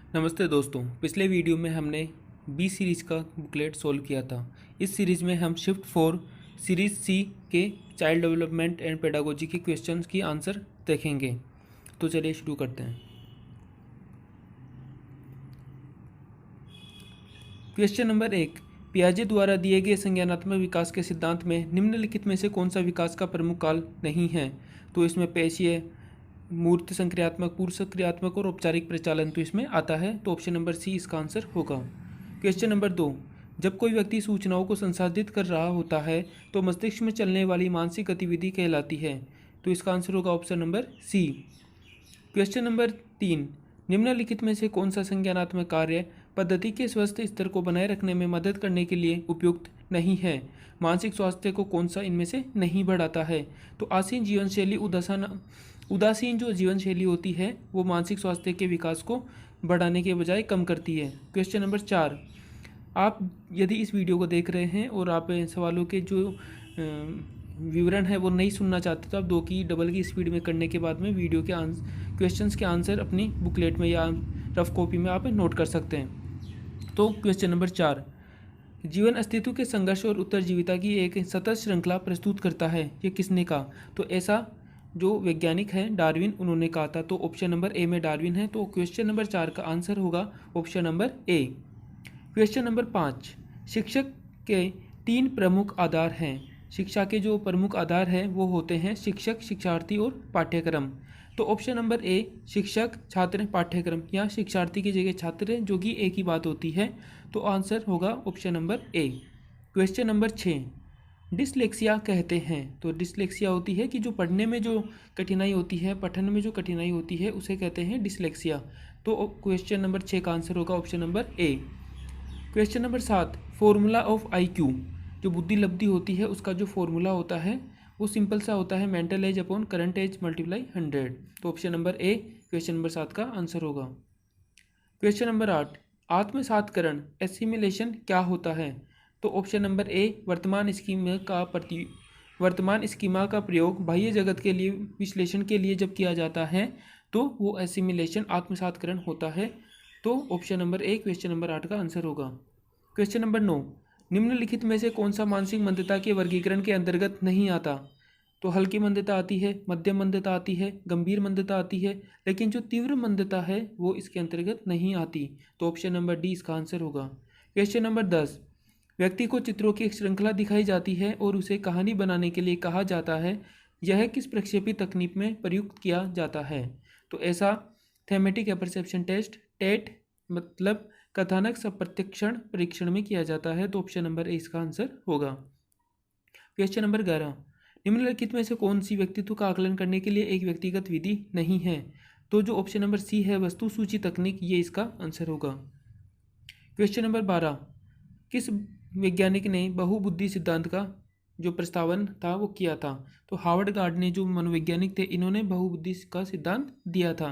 नमस्ते दोस्तों। पिछले वीडियो में हमने बी सीरीज़ का बुकलेट सोल्व किया था। इस सीरीज़ में हम शिफ्ट 4 सीरीज़ सी के चाइल्ड डेवलपमेंट एंड पेडागोजी के क्वेश्चंस की आंसर देखेंगे। तो चलिए शुरू करते हैं। क्वेश्चन नंबर 1, पियाजे द्वारा दिए गए संज्ञानात्मक विकास के सिद्धांत में निम्नलिखित में से कौन सा विकास का प्रमुख काल नहीं है। तो इसमें पेशीय, मूर्त संक्रियात्मक, पूर्व संक्रियात्मक और औपचारिक प्रचालन तो इसमें आता है। तो ऑप्शन नंबर सी इसका आंसर होगा। क्वेश्चन नंबर 2, जब कोई व्यक्ति सूचनाओं को संसाधित कर रहा होता है तो मस्तिष्क में चलने वाली मानसिक गतिविधि कहलाती है। तो इसका आंसर होगा option number C. Question number 3, निम्नलिखित में से कौन सा संज्ञानात्मक कार्य पद्धति के स्वस्थ स्तर को बनाए रखने में मदद करने के लिए उपयुक्त नहीं है। मानसिक स्वास्थ्य को कौन सा इनमें से नहीं बढ़ाता है। तो आसीन जीवन शैली उदासीन जो जीवन शैली होती है वो मानसिक स्वास्थ्य के विकास को बढ़ाने के बजाय कम करती है। क्वेश्चन नंबर 4, आप यदि इस वीडियो को देख रहे हैं और आप सवालों के जो विवरण है वो नहीं सुनना चाहते तो आप 2 की डबल की स्पीड में करने के बाद में वीडियो के क्वेश्चंस के आंसर अपनी बुकलेट में या रफ कॉपी में आप नोट कर सकते हैं। तो क्वेश्चन नंबर 4, जीवन अस्तित्व के संघर्ष और उत्तरजीविता की एक सतत श्रृंखला प्रस्तुत करता है, ये किसने कहा। तो ऐसा जो वैज्ञानिक है डार्विन, उन्होंने कहा था। तो ऑप्शन नंबर ए में डार्विन है। तो क्वेश्चन नंबर 4 का आंसर होगा option number A. Question number 5, शिक्षक के 3 प्रमुख आधार हैं। शिक्षा के जो प्रमुख आधार हैं वो होते हैं शिक्षक, शिक्षार्थी और पाठ्यक्रम। तो ऑप्शन नंबर ए शिक्षक, छात्र, पाठ्यक्रम, या शिक्षार्थी की जगह छात्र है जो कि एक ही बात होती है। तो आंसर होगा option number A. Question number 6, dyslexia कहते हैं। तो डिसलेक्सिया होती है कि जो पढ़ने में जो कठिनाई होती है, पठन में जो कठिनाई होती है उसे कहते हैं डिसलेक्सिया। तो क्वेश्चन नंबर 6 का आंसर होगा option number A. Question number 7, formula of IQ, जो बुद्धि लब्धि होती है उसका जो फॉर्मूला होता है वो सिंपल सा होता है, mental age upon current age multiply 100। तो option number A question number 7 का आंसर होगा। क्वेश्चन नंबर 8, आत्मसातकरण एसिमिलेशन क्या होता है। तो ऑप्शन नंबर ए वर्तमान स्कीमा का प्रयोग बाह्य जगत के लिए विश्लेषण के लिए जब किया जाता है तो वो एसिमिलेशन आत्मसातकरण होता है। तो option number A question number 8 का आंसर होगा। क्वेश्चन नंबर 9, निम्नलिखित में से कौन सा मानसिक मंदता के वर्गीकरण के अंतर्गत नहीं आता। तो हल्की मंदता आती है, मध्यम मंदता आती है, गंभीर मंदता आती है, लेकिन जो तीव्र मंदता है वो इसके अंतर्गत नहीं आती। तो ऑप्शन नंबर डी इसका आंसर होगा। क्वेश्चन नंबर 10, व्यक्ति को चित्रों की एक श्रृंखला दिखाई जाती है और उसे कहानी बनाने के लिए कहा जाता है, यह किस प्रक्षेपी तकनीक में प्रयुक्त किया जाता है। तो ऐसा थेमेटिक परसेप्शन टेस्ट, टेट, मतलब कथानक सप्रत्यक्षण परीक्षण में किया जाता है। तो ऑप्शन नंबर ए इसका आंसर होगा। क्वेश्चन नंबर 11, निम्नलिखित में से कौन सी व्यक्तित्व का आकलन करने के लिए एक व्यक्तिगत विधि नहीं है। तो जो ऑप्शन नंबर सी है वस्तु सूची तकनीक, ये इसका आंसर होगा। क्वेश्चन नंबर 12, किस वैज्ञानिक ने बहुबुद्धि सिद्धांत का जो प्रस्तावन था वो किया था। तो हार्वर्ड गार्ड ने जो मनोवैज्ञानिक थे इन्होंने बहुबुद्धि का सिद्धांत दिया था।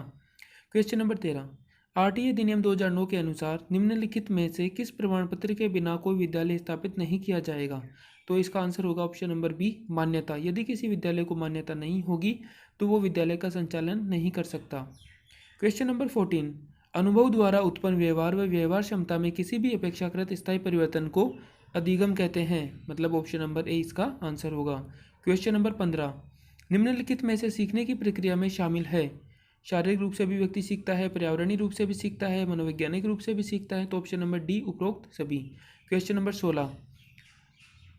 क्वेश्चन नंबर 13, RTA अधिनियम 2009 के अनुसार निम्नलिखित में से किस प्रमाण पत्र के बिना कोई विद्यालय स्थापित नहीं किया जाएगा। तो इसका आंसर होगा ऑप्शन नंबर बी, मान्यता। यदि किसी विद्यालय को मान्यता नहीं होगी तो वो विद्यालय का संचालन नहीं कर सकता। क्वेश्चन नंबर 14, अनुभव द्वारा उत्पन्न व्यवहार व व्यवहार क्षमता में किसी भी अपेक्षाकृत स्थायी परिवर्तन को अधिगम कहते हैं, मतलब ऑप्शन नंबर ए इसका आंसर होगा। क्वेश्चन नंबर 15, निम्नलिखित में से सीखने की प्रक्रिया में शामिल है। शारीरिक रूप से भी व्यक्ति सीखता है, पर्यावरणीय रूप से भी सीखता है, मनोवैज्ञानिक रूप से भी सीखता है। तो ऑप्शन नंबर डी उपरोक्त सभी। क्वेश्चन नंबर 16,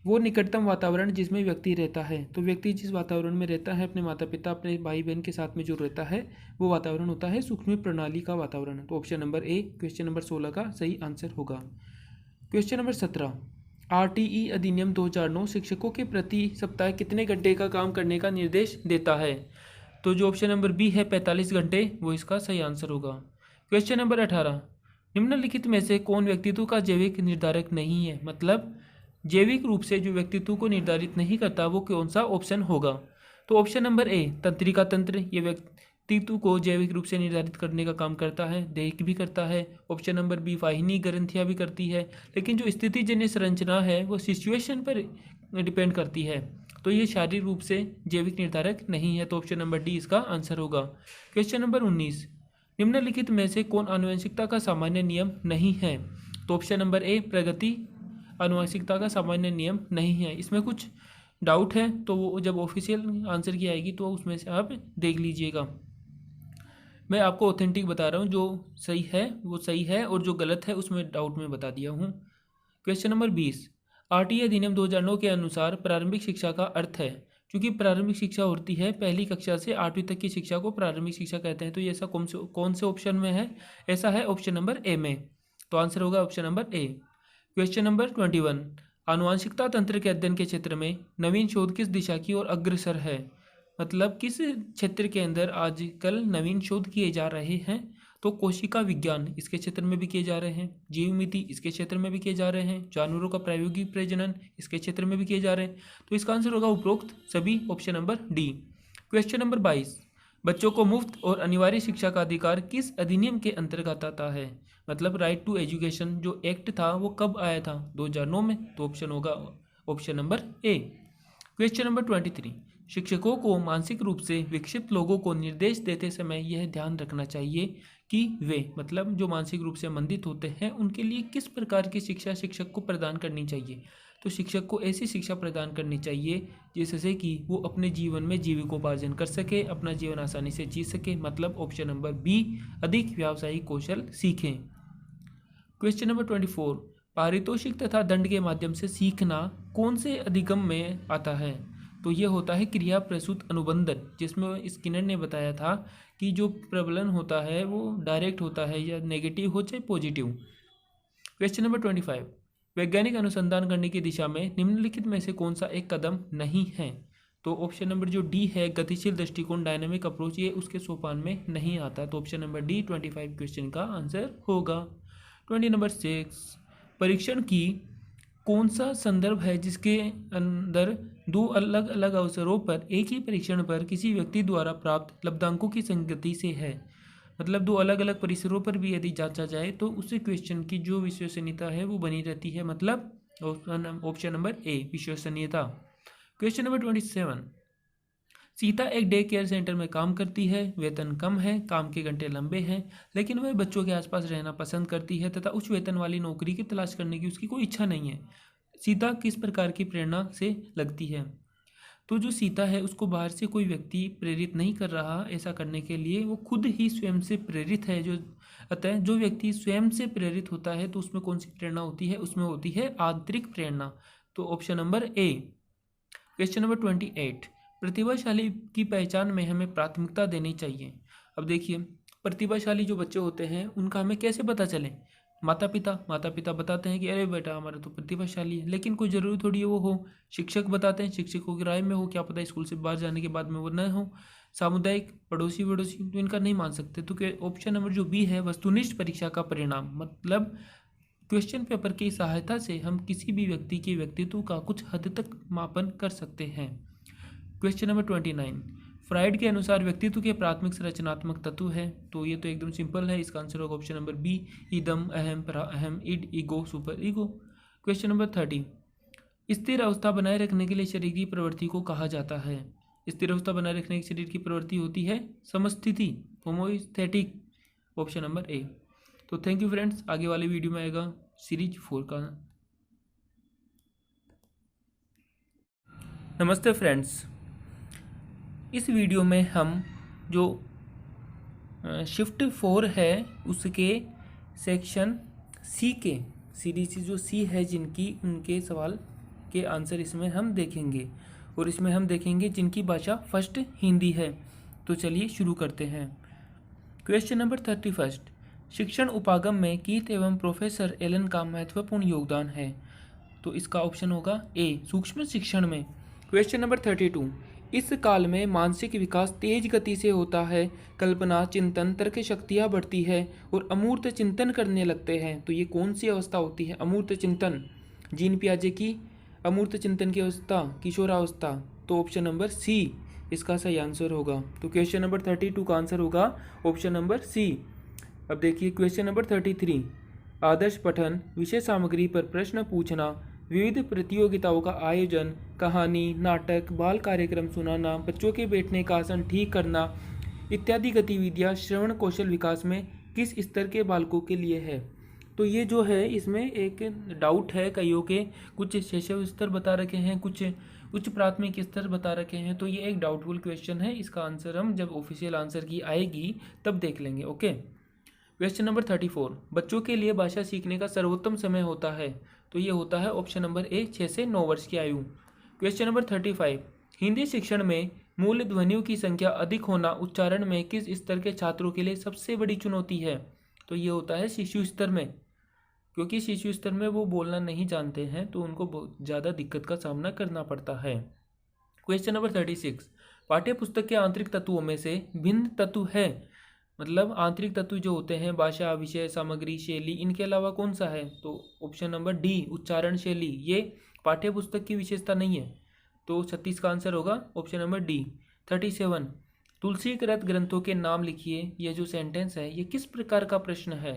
वो निकटतम वातावरण जिसमें व्यक्ति रहता है। तो व्यक्ति जिस वातावरण में रहता है, अपने माता पिता, अपने भाई बहन के साथ में जो रहता है वो वातावरण होता है सूक्ष्म प्रणाली का वातावरण। तो option number A question number 16 का सही आंसर होगा। क्वेश्चन नंबर 17, RTE अधिनियम 2009 शिक्षकों के प्रति सप्ताह कितने घंटे का काम करने का निर्देश देता है। तो जो ऑप्शन नंबर बी है 45 घंटे, वो इसका सही आंसर होगा। क्वेश्चन नंबर 18, निम्नलिखित में से कौन व्यक्तित्व का जैविक निर्धारक नहीं है, मतलब जैविक रूप से जो व्यक्तित्व को निर्धारित नहीं करता वो कौन सा ऑप्शन होगा। तो ऑप्शन नंबर ए तंत्रिका तंत्र, ये व्यक्तित्व को जैविक रूप से निर्धारित करने का काम करता है, देह भी करता है। ऑप्शन नंबर बी वाहिनी ग्रंथियाँ भी करती है, लेकिन जो स्थितिजन्य संरचना है वो सिचुएशन पर डिपेंड करती है। तो ये शारीरिक रूप से जैविक निर्धारक नहीं है। तो ऑप्शन नंबर डी इसका आंसर होगा। क्वेश्चन नंबर 19, निम्नलिखित में से कौन आनुवंशिकता का सामान्य नियम नहीं है? तो ऑप्शन नंबर ए प्रगति आनुवंशिकता का सामान्य नियम नहीं है। इसमें कुछ डाउट है तो वो जब ऑफिशियल आंसर की आएगी तो उसमें से आप देख लीजिएगा। मैं आपको ऑथेंटिक बता रहा हूँ, जो सही है वो सही है और जो गलत है उसमें डाउट में बता दिया हूँ। क्वेश्चन नंबर 20, आरटीए अधिनियम 2009 के अनुसार प्रारंभिक शिक्षा का अर्थ है। क्योंकि प्रारंभिक शिक्षा होती है पहली कक्षा से 8वीं तक की शिक्षा को प्रारंभिक शिक्षा कहते हैं। तो ये ऐसा कौन से ऑप्शन में है? ऐसा है ऑप्शन नंबर ए में। तो आंसर होगा option number A. Question number 21, आनुवंशिकता तंत्र के अध्ययन के क्षेत्र में नवीन शोध किस दिशा की ओर अग्रसर है? मतलब किस क्षेत्र के अंदर आजकल नवीन शोध किए जा रहे हैं? तो कोशिका विज्ञान इसके क्षेत्र में भी किए जा रहे हैं, जीवमिति इसके क्षेत्र में भी किए जा रहे हैं, जानवरों का प्रायोगिक प्रजनन इसके क्षेत्र में भी किए जा रहे हैं। तो इसका आंसर होगा उपरोक्त सभी, option number D. Question number 22, बच्चों को मुफ्त और अनिवार्य शिक्षा का अधिकार किस अधिनियम के अंतर्गत आता है? मतलब राइट टू एजुकेशन जो एक्ट था वो कब आया था? 2009 में। तो ऑप्शन होगा option number A. Question number 23, शिक्षकों को मानसिक रूप से विक्षिप्त लोगों को निर्देश देते समय यह ध्यान रखना चाहिए कि वे मतलब जो मानसिक रूप से मंदित होते हैं उनके लिए किस प्रकार की शिक्षा शिक्षक को प्रदान करनी चाहिए? तो शिक्षक को ऐसी शिक्षा प्रदान करनी चाहिए जिससे कि वो अपने जीवन में जीविकोपार्जन कर सके, अपना जीवन आसानी से जी सके। मतलब ऑप्शन नंबर बी, अधिक व्यावसायिक कौशल सीखें। क्वेश्चन नंबर 24, पारितोषिक तथा दंड के माध्यम से सीखना कौन से अधिगम में आता है? तो ये होता है क्रिया प्रसूत अनुबंधन, जिसमें स्किनर ने बताया था कि जो प्रबलन होता है वो डायरेक्ट होता है, या नेगेटिव हो चाहे पॉजिटिव। क्वेश्चन नंबर 25, वैज्ञानिक अनुसंधान करने की दिशा में निम्नलिखित में से कौन सा एक कदम नहीं है? तो ऑप्शन नंबर जो डी है गतिशील दृष्टिकोण डायनामिक अप्रोच, ये उसके सोपान में नहीं आता। तो ऑप्शन नंबर डी 25 क्वेश्चन का आंसर होगा। 20 नंबर 6, परीक्षण की कौन सा संदर्भ है जिसके अंदर दो अलग अलग अवसरों पर एक ही परीक्षण पर किसी व्यक्ति द्वारा प्राप्त लब्धांकों की संगति से है? मतलब दो अलग अलग परिसरों पर भी यदि जांचा जाए तो उस क्वेश्चन की जो विश्वसनीयता है वो बनी रहती है। मतलब ऑप्शन नंबर ए विश्वसनीयता। क्वेश्चन नंबर 27, सीता एक डे केयर सेंटर में काम करती है, वेतन कम है, काम के घंटे लंबे हैं, लेकिन वह बच्चों के आसपास रहना पसंद करती है तथा उच्च वेतन वाली नौकरी की तलाश करने की उसकी कोई इच्छा नहीं है। सीता किस प्रकार की प्रेरणा से लगती है? तो जो सीता है उसको बाहर से कोई व्यक्ति प्रेरित नहीं कर रहा ऐसा करने के लिए, वो खुद ही स्वयं से प्रेरित है। जो अतः जो व्यक्ति स्वयं से प्रेरित होता है तो उसमें कौन सी प्रेरणा होती है? उसमें होती है आंतरिक प्रेरणा। तो option number A. Question number 28, प्रतिभाशाली की पहचान में हमें प्राथमिकता देनी चाहिए। अब देखिए प्रतिभाशाली जो बच्चे होते हैं उनका हमें कैसे पता चले? माता पिता बताते हैं कि अरे बेटा हमारा तो प्रतिभाशाली है, लेकिन कोई ज़रूरी थोड़ी है वो हो। शिक्षक बताते हैं, शिक्षकों की राय में हो, क्या पता स्कूल से बाहर जाने के बाद में वो न हो। सामुदायिक पड़ोसी तो इनका नहीं मान सकते। तो ऑप्शन नंबर जो बी है वस्तुनिष्ठ परीक्षा का परिणाम, मतलब क्वेश्चन पेपर की सहायता से हम किसी भी व्यक्ति के व्यक्तित्व का कुछ हद तक मापन कर सकते हैं। क्वेश्चन नंबर 29, फ्राइड के अनुसार व्यक्तित्व के प्राथमिक संरचनात्मक तत्व है। तो ये तो एकदम सिंपल है, इसका आंसर होगा ऑप्शन नंबर बी, इदम, अहम, पराअहम, id, ego, super ego. Question number 30, स्थिर अवस्था बनाए रखने के लिए शरीर की प्रवृत्ति को कहा जाता है? स्थिर अवस्था बनाए रखने की शरीर की प्रवृत्ति होती है समस्थिति, होमोस्थेटिक, ऑप्शन नंबर ए। तो थैंक यू फ्रेंड्स, आगे वाले वीडियो में आएगा सीरीज 4 का। नमस्ते फ्रेंड्स, इस वीडियो में हम जो शिफ्ट 4 है उसके सेक्शन सी के सीरीज जो सी है जिनकी उनके सवाल के आंसर इसमें हम देखेंगे, और इसमें हम देखेंगे जिनकी भाषा फर्स्ट हिंदी है। तो चलिए शुरू करते हैं। क्वेश्चन नंबर 31, शिक्षण उपागम में कीथ एवं प्रोफेसर एलन का महत्वपूर्ण योगदान है। तो इसका ऑप्शन होगा ए, सूक्ष्म शिक्षण में। क्वेश्चन नंबर 32, इस काल में मानसिक विकास तेज गति से होता है, कल्पना, चिंतन, तर्क शक्तियाँ बढ़ती है और अमूर्त चिंतन करने लगते हैं। तो ये कौन सी अवस्था होती है? अमूर्त चिंतन, जीन पियाजे की अमूर्त चिंतन की अवस्था, किशोरावस्था। तो ऑप्शन नंबर सी इसका सही आंसर होगा। तो क्वेश्चन नंबर 32 का आंसर होगा ऑप्शन नंबर सी। अब देखिए क्वेश्चन नंबर 33, आदर्श पठन, विषय सामग्री पर प्रश्न पूछना, विविध प्रतियोगिताओं का आयोजन, कहानी, नाटक, बाल कार्यक्रम सुनाना, बच्चों के बैठने का आसन ठीक करना, इत्यादि गतिविधियां श्रवण कौशल विकास में किस स्तर के बालकों के लिए है। तो ये जो है इसमें एक डाउट है कईयों के, कुछ शैशव स्तर बता रखे हैं, कुछ उच्च प्राथमिक स्तर बता रखे हैं। तो ये एक डाउटफुल क्वेश्चन है, इसका आंसर हम जब ऑफिशियल आंसर की आएगी तब देख लेंगे। ओके, क्वेश्चन नंबर 34, बच्चों के लिए भाषा सीखने का सर्वोत्तम समय होता है। तो ये होता है ऑप्शन नंबर ए 6 से 9 वर्ष की आयु। क्वेश्चन नंबर 35, हिंदी शिक्षण में मूल ध्वनियों की संख्या अधिक होना उच्चारण में किस स्तर के छात्रों के लिए सबसे बड़ी चुनौती है। तो ये होता है शिशु स्तर में, क्योंकि शिशु स्तर में वो बोलना नहीं जानते हैं तो उनको बहुत ज़्यादा दिक्कत का सामना करना पड़ता है। क्वेश्चन नंबर 36, पाठ्य पुस्तक के आंतरिक तत्वों में से भिन्न तत्व है, मतलब आंतरिक तत्व जो होते हैं भाषा, विषय, सामग्री, शैली, इनके अलावा कौन सा है। तो ऑप्शन नंबर डी उच्चारण शैली, ये पाठ्य पुस्तक की विशेषता नहीं है। तो 36 का आंसर होगा ऑप्शन नंबर डी। 37, तुलसीकृत ग्रंथों के नाम लिखिए, यह जो सेंटेंस है ये किस प्रकार का प्रश्न है।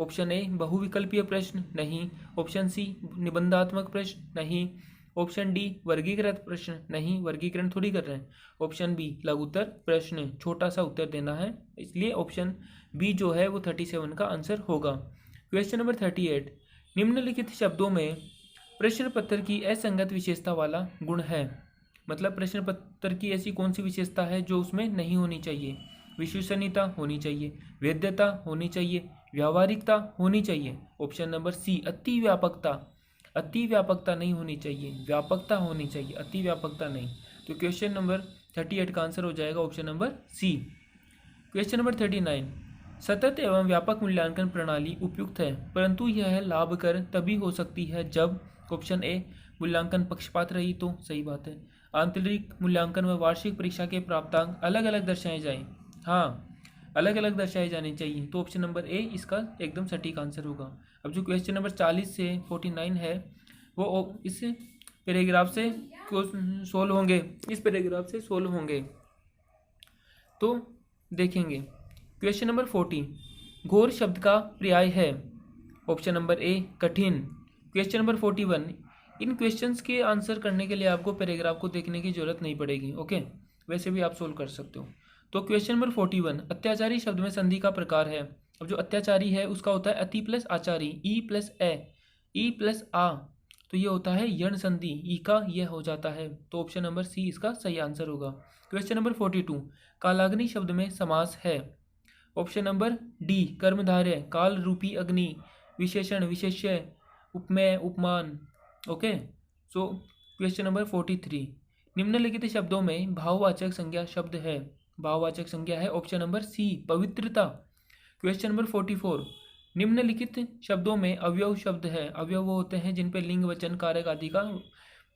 ऑप्शन ए बहुविकल्पीय प्रश्न, नहीं। ऑप्शन सी निबंधात्मक प्रश्न, नहीं। ऑप्शन डी वर्गीकृत प्रश्न, नहीं, वर्गीकरण थोड़ी कर रहे हैं। ऑप्शन बी लघुत्तर प्रश्न, छोटा सा उत्तर देना है, इसलिए ऑप्शन बी जो है वो 37 का आंसर होगा। क्वेश्चन नंबर 38, निम्नलिखित शब्दों में प्रश्न पत्र की असंगत विशेषता वाला गुण है, मतलब प्रश्न पत्र की ऐसी कौन सी विशेषता है जो उसमें नहीं होनी चाहिए। विश्वसनीयता होनी चाहिए, वैधता होनी चाहिए, व्यावहारिकता होनी चाहिए। ऑप्शन नंबर सी अति व्यापकता, अति व्यापकता नहीं होनी चाहिए, व्यापकता होनी चाहिए, अति व्यापकता नहीं। तो क्वेश्चन नंबर 38 का आंसर हो जाएगा option number C. Question number 39, सतत एवं व्यापक मूल्यांकन प्रणाली उपयुक्त है, परंतु यह लाभकर तभी हो सकती है जब ऑप्शन ए मूल्यांकन पक्षपात रही, तो सही बात है। आंतरिक मूल्यांकन व वार्षिक परीक्षा के प्राप्तांक अलग अलग दर्शाए जाएं, हाँ अलग अलग दर्शाए जाने चाहिए। तो ऑप्शन नंबर ए इसका एकदम सटीक आंसर होगा। अब जो क्वेश्चन नंबर 40 से 49 है वो इस पैराग्राफ से सोल्व होंगे, इस पैराग्राफ से सोल्व होंगे, तो देखेंगे। क्वेश्चन नंबर 40, घोर शब्द का पर्याय है। ऑप्शन नंबर ए कठिन। क्वेश्चन नंबर 41, इन क्वेश्चंस के आंसर करने के लिए आपको पैराग्राफ को देखने की जरूरत नहीं पड़ेगी, ओके, वैसे भी आप सोल्व कर सकते हो। तो क्वेश्चन नंबर 41, अत्याचारी शब्द में संधि का प्रकार है। अब जो अत्याचारी है उसका होता है अति प्लस आचारी, ई प्लस ए, ई प्लस आ, तो ये होता है यण संधि, ई का यह हो जाता है। तो ऑप्शन नंबर सी इसका सही आंसर होगा। क्वेश्चन नंबर 42, कालाग्नि शब्द में समास है। ऑप्शन नंबर डी कर्मधारय, काल रूपी अग्नि, विशेषण, विशेष्य, उपमेय, उपमान, ओके। सो क्वेश्चन नंबर 43, निम्नलिखित शब्दों में भाववाचक संज्ञा शब्द है। भाववाचक संज्ञा है ऑप्शन नंबर सी पवित्रता। क्वेश्चन नंबर 44, निम्नलिखित शब्दों में अवयव शब्द है। अवयव वो होते हैं जिन पे लिंग, वचन, कारक आदि का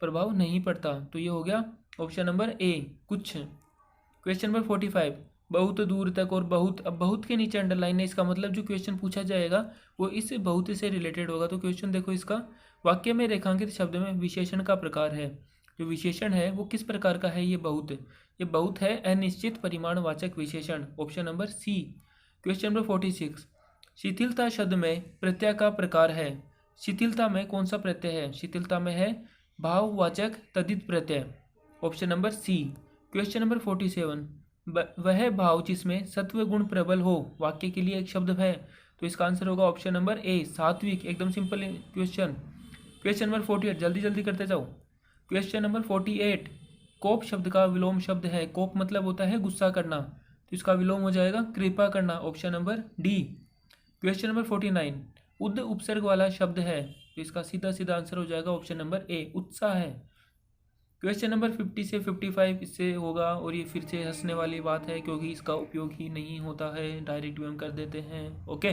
प्रभाव नहीं पड़ता, तो ये हो गया ऑप्शन नंबर ए कुछ। क्वेश्चन नंबर 45, बहुत दूर तक और बहुत, अब बहुत के नीचे अंडरलाइन है, इसका मतलब जो क्वेश्चन पूछा जाएगा वो इस बहुत से रिलेटेड होगा। तो क्वेश्चन देखो इसका, वाक्य में रेखांकित शब्द में विशेषण का प्रकार है। जो विशेषण है वो किस प्रकार का है, ये बहुत है अनिश्चित परिमाणवाचक विशेषण, option number C. Question number 46, शिथिलता शब्द में प्रत्यय का प्रकार है। शिथिलता में कौन सा प्रत्यय है, शिथिलता में है भाववाचक तद्धित प्रत्यय, option number C. Question number 47, वह भाव जिसमें सत्व गुण प्रबल हो, वाक्य के लिए एक शब्द है, तो इसका आंसर होगा ऑप्शन नंबर ए सात्विक, एकदम सिंपल क्वेश्चन। क्वेश्चन नंबर 48, जल्दी जल्दी करते जाओ। क्वेश्चन नंबर 48, कोप शब्द का विलोम शब्द है। कोप मतलब होता है गुस्सा करना, तो इसका विलोम हो जाएगा कृपा करना, option number D. Question number 49, उद उपसर्ग वाला शब्द है, तो इसका सीधा सीधा आंसर हो जाएगा ऑप्शन नंबर ए उत्साह है। क्वेश्चन नंबर 50 से 55 इससे होगा, और ये फिर से हंसने वाली बात है क्योंकि इसका उपयोग ही नहीं होता है, डायरेक्ट भी हम कर देते हैं, ओके।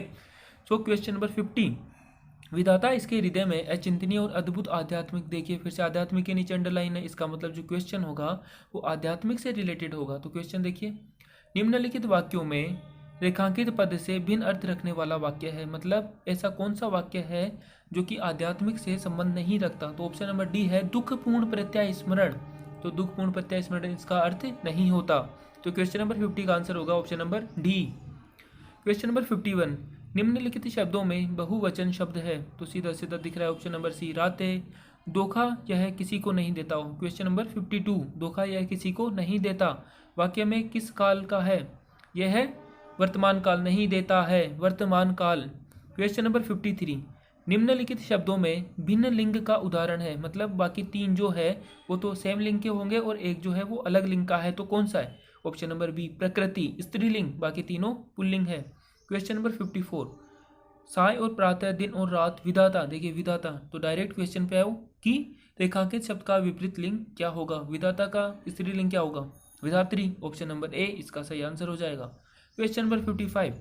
सो क्वेश्चन नंबर 50, विधाता इसके हृदय में अचिंतनीय और अद्भुत आध्यात्मिक, देखिए फिर से आध्यात्मिक के नीचे अंडरलाइन है, इसका मतलब जो क्वेश्चन होगा वो आध्यात्मिक से रिलेटेड होगा। तो क्वेश्चन देखिए, निम्नलिखित वाक्यों में रेखांकित पद से भिन्न अर्थ रखने वाला वाक्य है, मतलब ऐसा कौन सा वाक्य है जो कि आध्यात्मिक से संबंध नहीं रखता। तो ऑप्शन नंबर डी है दुखपूर्ण प्रत्यय स्मरण, तो दुखपूर्ण प्रत्यय स्मरण इसका अर्थ नहीं होता। तो क्वेश्चन नंबर 50 का आंसर होगा option number D. Question number 51, निम्नलिखित शब्दों में बहुवचन शब्द है, तो सीधा सीधा दिख रहा है ऑप्शन नंबर सी राते। धोखा यह किसी को नहीं देता हो, क्वेश्चन नंबर 52, धोखा यह किसी को नहीं देता वाक्य में किस काल का है, यह है वर्तमान काल, नहीं देता है वर्तमान काल। क्वेश्चन नंबर 53, निम्नलिखित शब्दों में भिन्न लिंग का उदाहरण है, मतलब बाकी तीन जो है वो तो सेम लिंग के होंगे और एक जो है वो अलग लिंग का है, तो कौन सा है? ऑप्शन नंबर बी प्रकृति स्त्रीलिंग, बाकी तीनों पुल्लिंग है। क्वेश्चन नंबर 54, साय और प्रातः, दिन और रात, विधाता। देखिए विधाता, तो डायरेक्ट क्वेश्चन पे आओ कि रेखांकित शब्द का विपरीत लिंग क्या होगा? विधाता का स्त्रीलिंग क्या होगा? विधात्री। ऑप्शन नंबर ए इसका सही आंसर हो जाएगा। क्वेश्चन नंबर 55,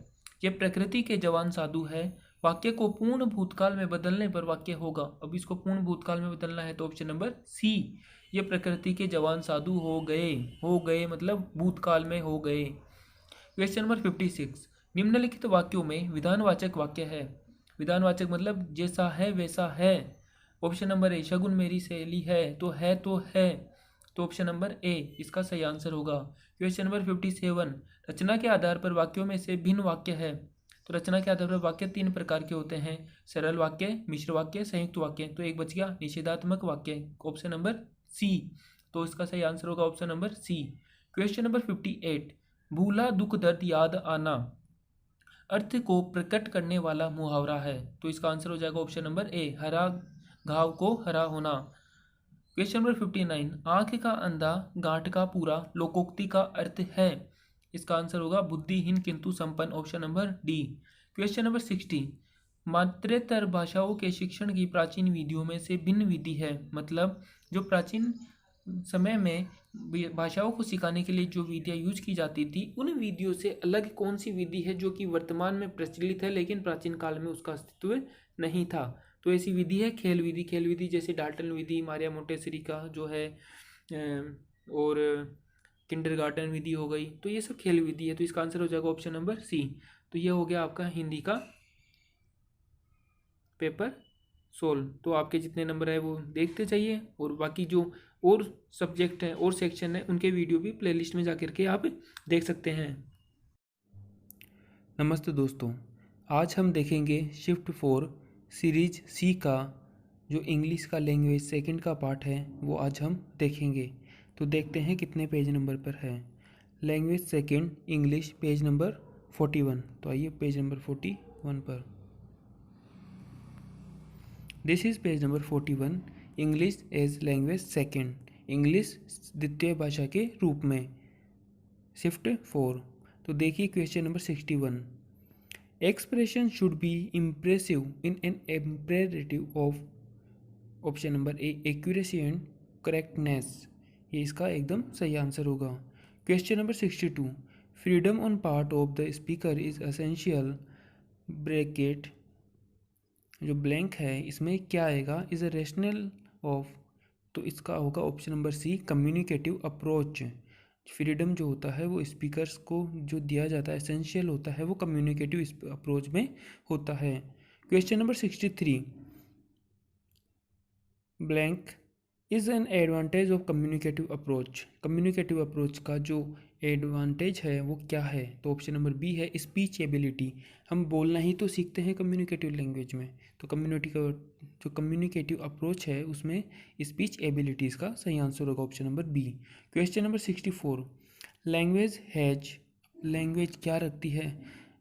ये प्रकृति के जवान साधु है, वाक्य को पूर्ण भूतकाल में बदलने पर वाक्य होगा। अब इसको पूर्ण भूतकाल में बदलना है तो ऑप्शन नंबर सी, ये प्रकृति के जवान साधु हो गए मतलब भूतकाल में हो गए। क्वेश्चन नंबर 56, निम्नलिखित वाक्यों में विधानवाचक वाक्य है। विधानवाचक मतलब जैसा है वैसा है। ऑप्शन नंबर ए, शगुन मेरी सहेली है, तो है तो ऑप्शन नंबर ए इसका सही आंसर होगा। क्वेश्चन नंबर 57, रचना के आधार पर वाक्यों में से भिन्न वाक्य है। तो रचना के आधार पर वाक्य तीन प्रकार के होते हैं, सरल वाक्य, मिश्र वाक्य, संयुक्त वाक्य। तो एक बच गया निषेधात्मक वाक्य, ऑप्शन नंबर सी, तो इसका सही आंसर होगा option number C. Question number 58, भूला दुख दर्द याद आना अर्थ को प्रकट करने वाला मुहावरा है, तो इसका आंसर हो जाएगा ऑप्शन नंबर ए, हरा घाव को हरा होना। क्वेश्चन नंबर 59, आंख का अंधा गांठ का पूरा लोकोक्ति का अर्थ है। इसका आंसर होगा बुद्धिहीन किंतु संपन्न, option number D. Question number 60, मातृतर भाषाओं के शिक्षण की प्राचीन विधियों में से भिन्न विधि है, मतलब जो प्राचीन समय में भाषाओं को सिखाने के लिए जो विधियाँ यूज की जाती थी उन विधियों से अलग कौन सी विधि है जो कि वर्तमान में प्रचलित है लेकिन प्राचीन काल में उसका अस्तित्व नहीं था? तो ऐसी विधि है खेल विधि। खेल विधि जैसे डाल्टन विधि, मारिया मोंटेसरी का जो है और किंडरगार्टन विधि हो गई, तो ये सब खेल विधि है। तो इसका आंसर हो जाएगा ऑप्शन नंबर सी। तो ये हो गया आपका हिंदी का पेपर 16। तो आपके जितने नंबर है वो देखते जाइए और बाकी जो और सब्जेक्ट है और सेक्शन है उनके वीडियो भी प्लेलिस्ट में जाकर के आप देख सकते हैं। नमस्ते दोस्तों, आज हम देखेंगे शिफ्ट 4 सीरीज सी का जो इंग्लिश का लैंग्वेज सेकंड का पार्ट है वो आज हम देखेंगे। तो देखते हैं कितने पेज नंबर पर है। Language second English page number 41। तो आइए पेज नंबर 41 पर। This is page number 41, English as language second, English द्वितीय भाषा के रूप में, शिफ्ट 4। तो देखिए question number 61, expression should be impressive in an imperative of, option number A accuracy and correctness, ये इसका एकदम सही आंसर होगा। Question number 62, freedom on part of the speaker is essential, bracket जो ब्लैंक है इसमें क्या आएगा, इज अ रेशनल ऑफ, तो इसका होगा option number C communicative approach. Freedom जो होता है वो स्पीकर्स को जो दिया जाता है एसेंशियल होता है वो कम्युनिकेटिव अप्रोच में होता है। Question number 63, blank is an advantage of communicative approach, communicative approach का जो एडवांटेज है वो क्या है? तो ऑप्शन नंबर बी है स्पीच एबिलिटी। हम बोलना ही तो सीखते हैं कम्युनिकेटिव लैंग्वेज में, तो कम्युनिटी का जो कम्युनिकेटिव अप्रोच है उसमें स्पीच एबिलिटीज़ का सही आंसर होगा option number B. Question number 64, language has, language क्या रखती है?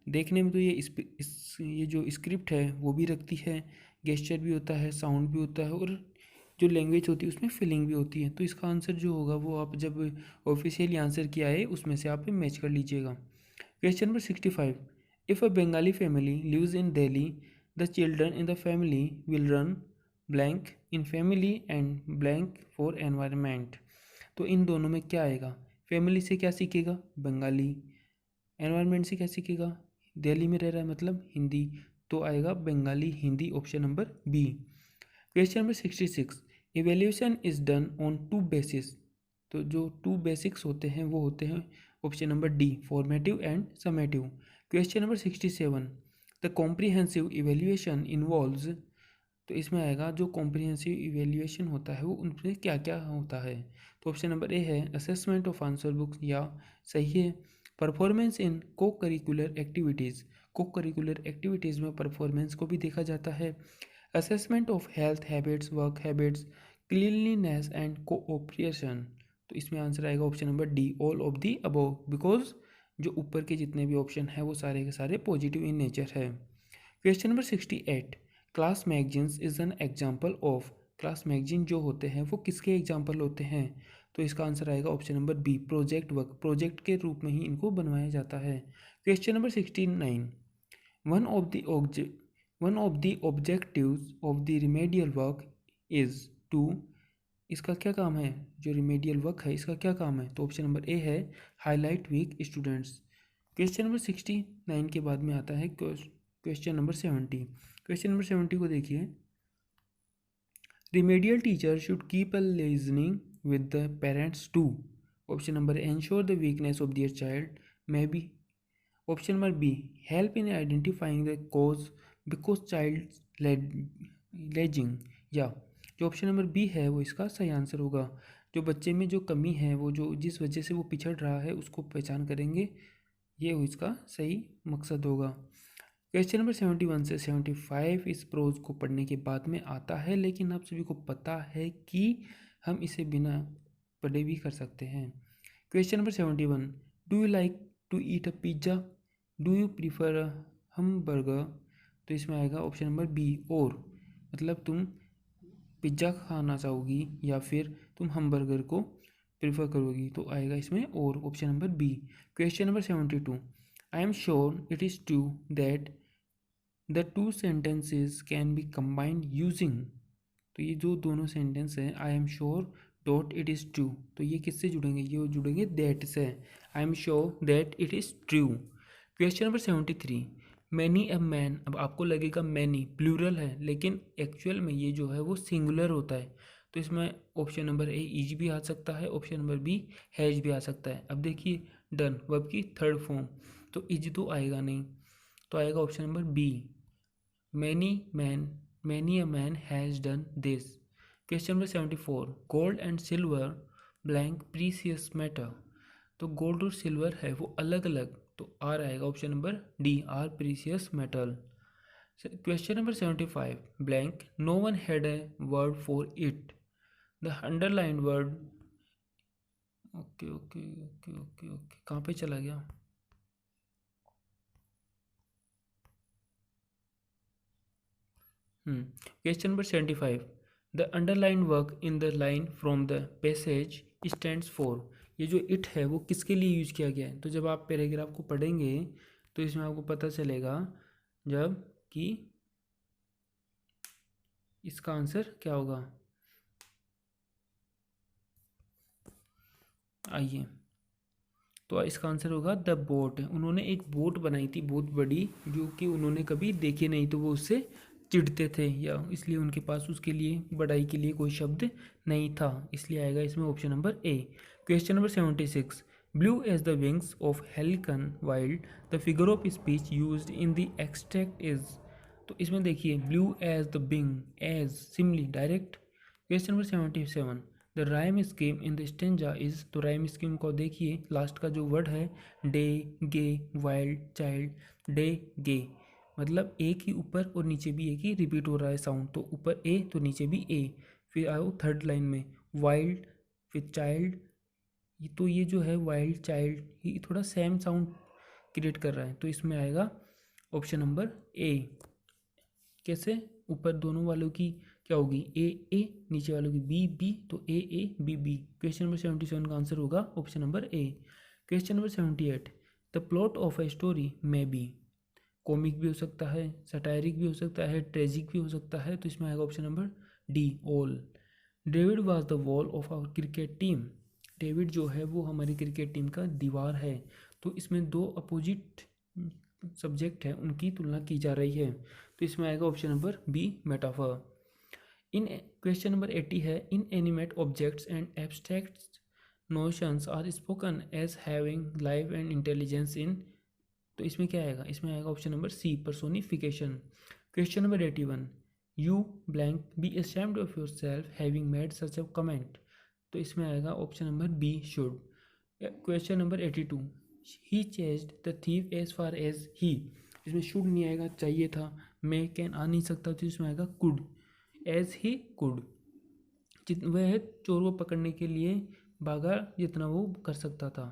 देखने में तो ये जो स्क्रिप्ट है वो भी रखती है, गेस्चर भी होता है, साउंड भी होता है और जो लैंग्वेज होती है उसमें फीलिंग भी होती है। तो इसका आंसर जो होगा वो आप जब ऑफिशियली आंसर किया है उसमें से आप मैच कर लीजिएगा। Question number 65, if a Bengali family lives in Delhi, the children in the family will run blank in family and blank for environment. तो इन दोनों में क्या आएगा? फैमिली से क्या सीखेगा? बंगाली। एनवायरनमेंट से क्या सीखेगा? दिल्ली में रह रहा है मतलब हिंदी, तो आएगा Bengali Hindi, option number B. Question number 66, evaluation is done on 2 basis, तो जो 2 बेसिक्स होते हैं वो होते हैं option number D formative and summative. Question number 67, the comprehensive evaluation involves, तो इसमें आएगा जो कॉम्प्रिहेंसिव इवेल्यूएशन होता है वो उनमें क्या क्या होता है? तो ऑप्शन नंबर ए है असेसमेंट ऑफ आंसर बुक्स, या सही है परफॉर्मेंस इन को करिकुलर एक्टिविटीज़, को करिकुलर एक्टिविटीज़ में परफॉर्मेंस को भी देखा जाता है। Assessment of health habits, work habits, cleanliness and cooperation, तो इसमें आंसर आएगा option number D all of the above, because जो ऊपर के जितने भी ऑप्शन है वो सारे के सारे पॉजिटिव इन नेचर है। Question number 68, class magazines is an example of. Class magazine जो होते हैं वो किसके एग्जाम्पल होते हैं? तो इसका आंसर आएगा option number B, project work. Project के रूप में ही इनको बनवाया जाता है। Question number 69, one of the objectives of the remedial work is to. इसका क्या काम है? जो रिमेडियल वर्क है इसका क्या काम है? तो ऑप्शन नंबर ए है highlight weak students. Question number 69 के बाद में आता है क्वेश्चन नंबर 70। क्वेश्चन नंबर 70 को देखिए, remedial teacher should keep a listening with the parents to. Option number ensure the weakness of their child, may be. Option number B, help in identifying the cause because child lagging. या जो option number B है वो इसका सही answer होगा। जो बच्चे में जो कमी है, वो जो जिस वजह से वो पिछड़ रहा है उसको पहचान करेंगे, ये इसका सही मकसद होगा। क्वेश्चन नंबर 71 से 75 इस प्रोज को पढ़ने के बाद में आता है, लेकिन आप सभी को पता है कि हम इसे बिना पढ़े भी कर सकते हैं। Question number 71, do you like to eat a pizza, do you prefer a hamburger. तो इसमें आएगा ऑप्शन नंबर बी, और। मतलब तुम पिज्ज़ा खाना चाहोगी या फिर तुम हमबर्गर को प्रीफर करोगी, तो आएगा इसमें और, option number B. Question number 72, I am sure it is true that the two sentences can be combined using. तो ये जो दोनों सेंटेंस हैं, I am sure dot it is true, तो ये किससे जुड़ेंगे? ये जुड़ेंगे दैट से। I am sure that it is true. Question number 73, many a man. अब आपको लगेगा मैनी प्लूरल है, लेकिन एक्चुअल में ये जो है वो सिंगुलर होता है। तो इसमें ऑप्शन नंबर ए इज भी आ सकता है, ऑप्शन नंबर बी हैज भी आ सकता है। अब देखिए, डन वर्ब की थर्ड फॉर्म, तो इज तो आएगा नहीं, तो आएगा option number B, many a man has done this. Question number 74, gold and silver blank precious metal. तो गोल्ड और सिल्वर है वो अलग अलग, तो आर आएगा option number D, are precious metal. Question number 75, blank no one had a word for it, the underline word. Okay okay okay okay okay, कहाँ पे चला गया? Question number 75, the underline work in the line from the passage stands for. ये जो it है वो किसके लिए यूज किया गया है? तो जब आप पैराग्राफ को पढ़ेंगे तो इसमें आपको पता चलेगा जब कि इसका आंसर क्या होगा। आइए, तो इसका आंसर होगा द बोट। उन्होंने एक बोट बनाई थी बहुत बड़ी, जो कि उन्होंने कभी देखी नहीं, तो वो उससे चिढ़ते थे, या इसलिए उनके पास उसके लिए बड़ाई के लिए कोई शब्द नहीं था, इसलिए आएगा इसमें option number A. Question number 76, blue as the wings of halcyon wild the figure of speech used in the extract is. तो इसमें देखिए, blue as the wing, as simile direct. Question number 77, the rhyme scheme in the stanza is. तो rhyme scheme को देखिए, last का जो word है day gay wild child, day gay, मतलब एक ही ऊपर और नीचे भी एक ही रिपीट हो रहा है साउंड, तो ऊपर ए तो नीचे भी ए। फिर आओ थर्ड लाइन में वाइल्ड, फिर चाइल्ड, तो ये जो है वाइल्ड चाइल्ड ये थोड़ा सेम साउंड क्रिएट कर रहा है, तो इसमें आएगा ऑप्शन नंबर ए। कैसे? ऊपर दोनों वालों की क्या होगी? ए ए, नीचे वालों की बी बी, तो a a b b. Question number 77 का आंसर होगा option number A. Question number 78, the plot of a story में बी। कॉमिक भी हो सकता है, सटायरिक भी हो सकता है, ट्रेजिक भी हो सकता है, तो इसमें आएगा option number D, all. David was the wall of our cricket team. David जो है वो हमारी क्रिकेट टीम का दीवार है, तो इसमें दो अपोजिट सब्जेक्ट है उनकी तुलना की जा रही है, तो इसमें आएगा option number B, metaphor. In question number 80 है, inanimate objects and abstract notions are spoken as having life and intelligence in. तो इसमें क्या आएगा? इसमें आएगा option number C, personification. Question number 81, you blank be ashamed of yourself having made such a comment. तो इसमें आएगा option number B, should. Question number 82, he chased the thief as far as ही। इसमें should नहीं आएगा, चाहिए था, मैं can आ नहीं सकता, तो इसमें आएगा कुड, एज ही कुड। वह चोर को पकड़ने के लिए भागा जितना वो कर सकता था।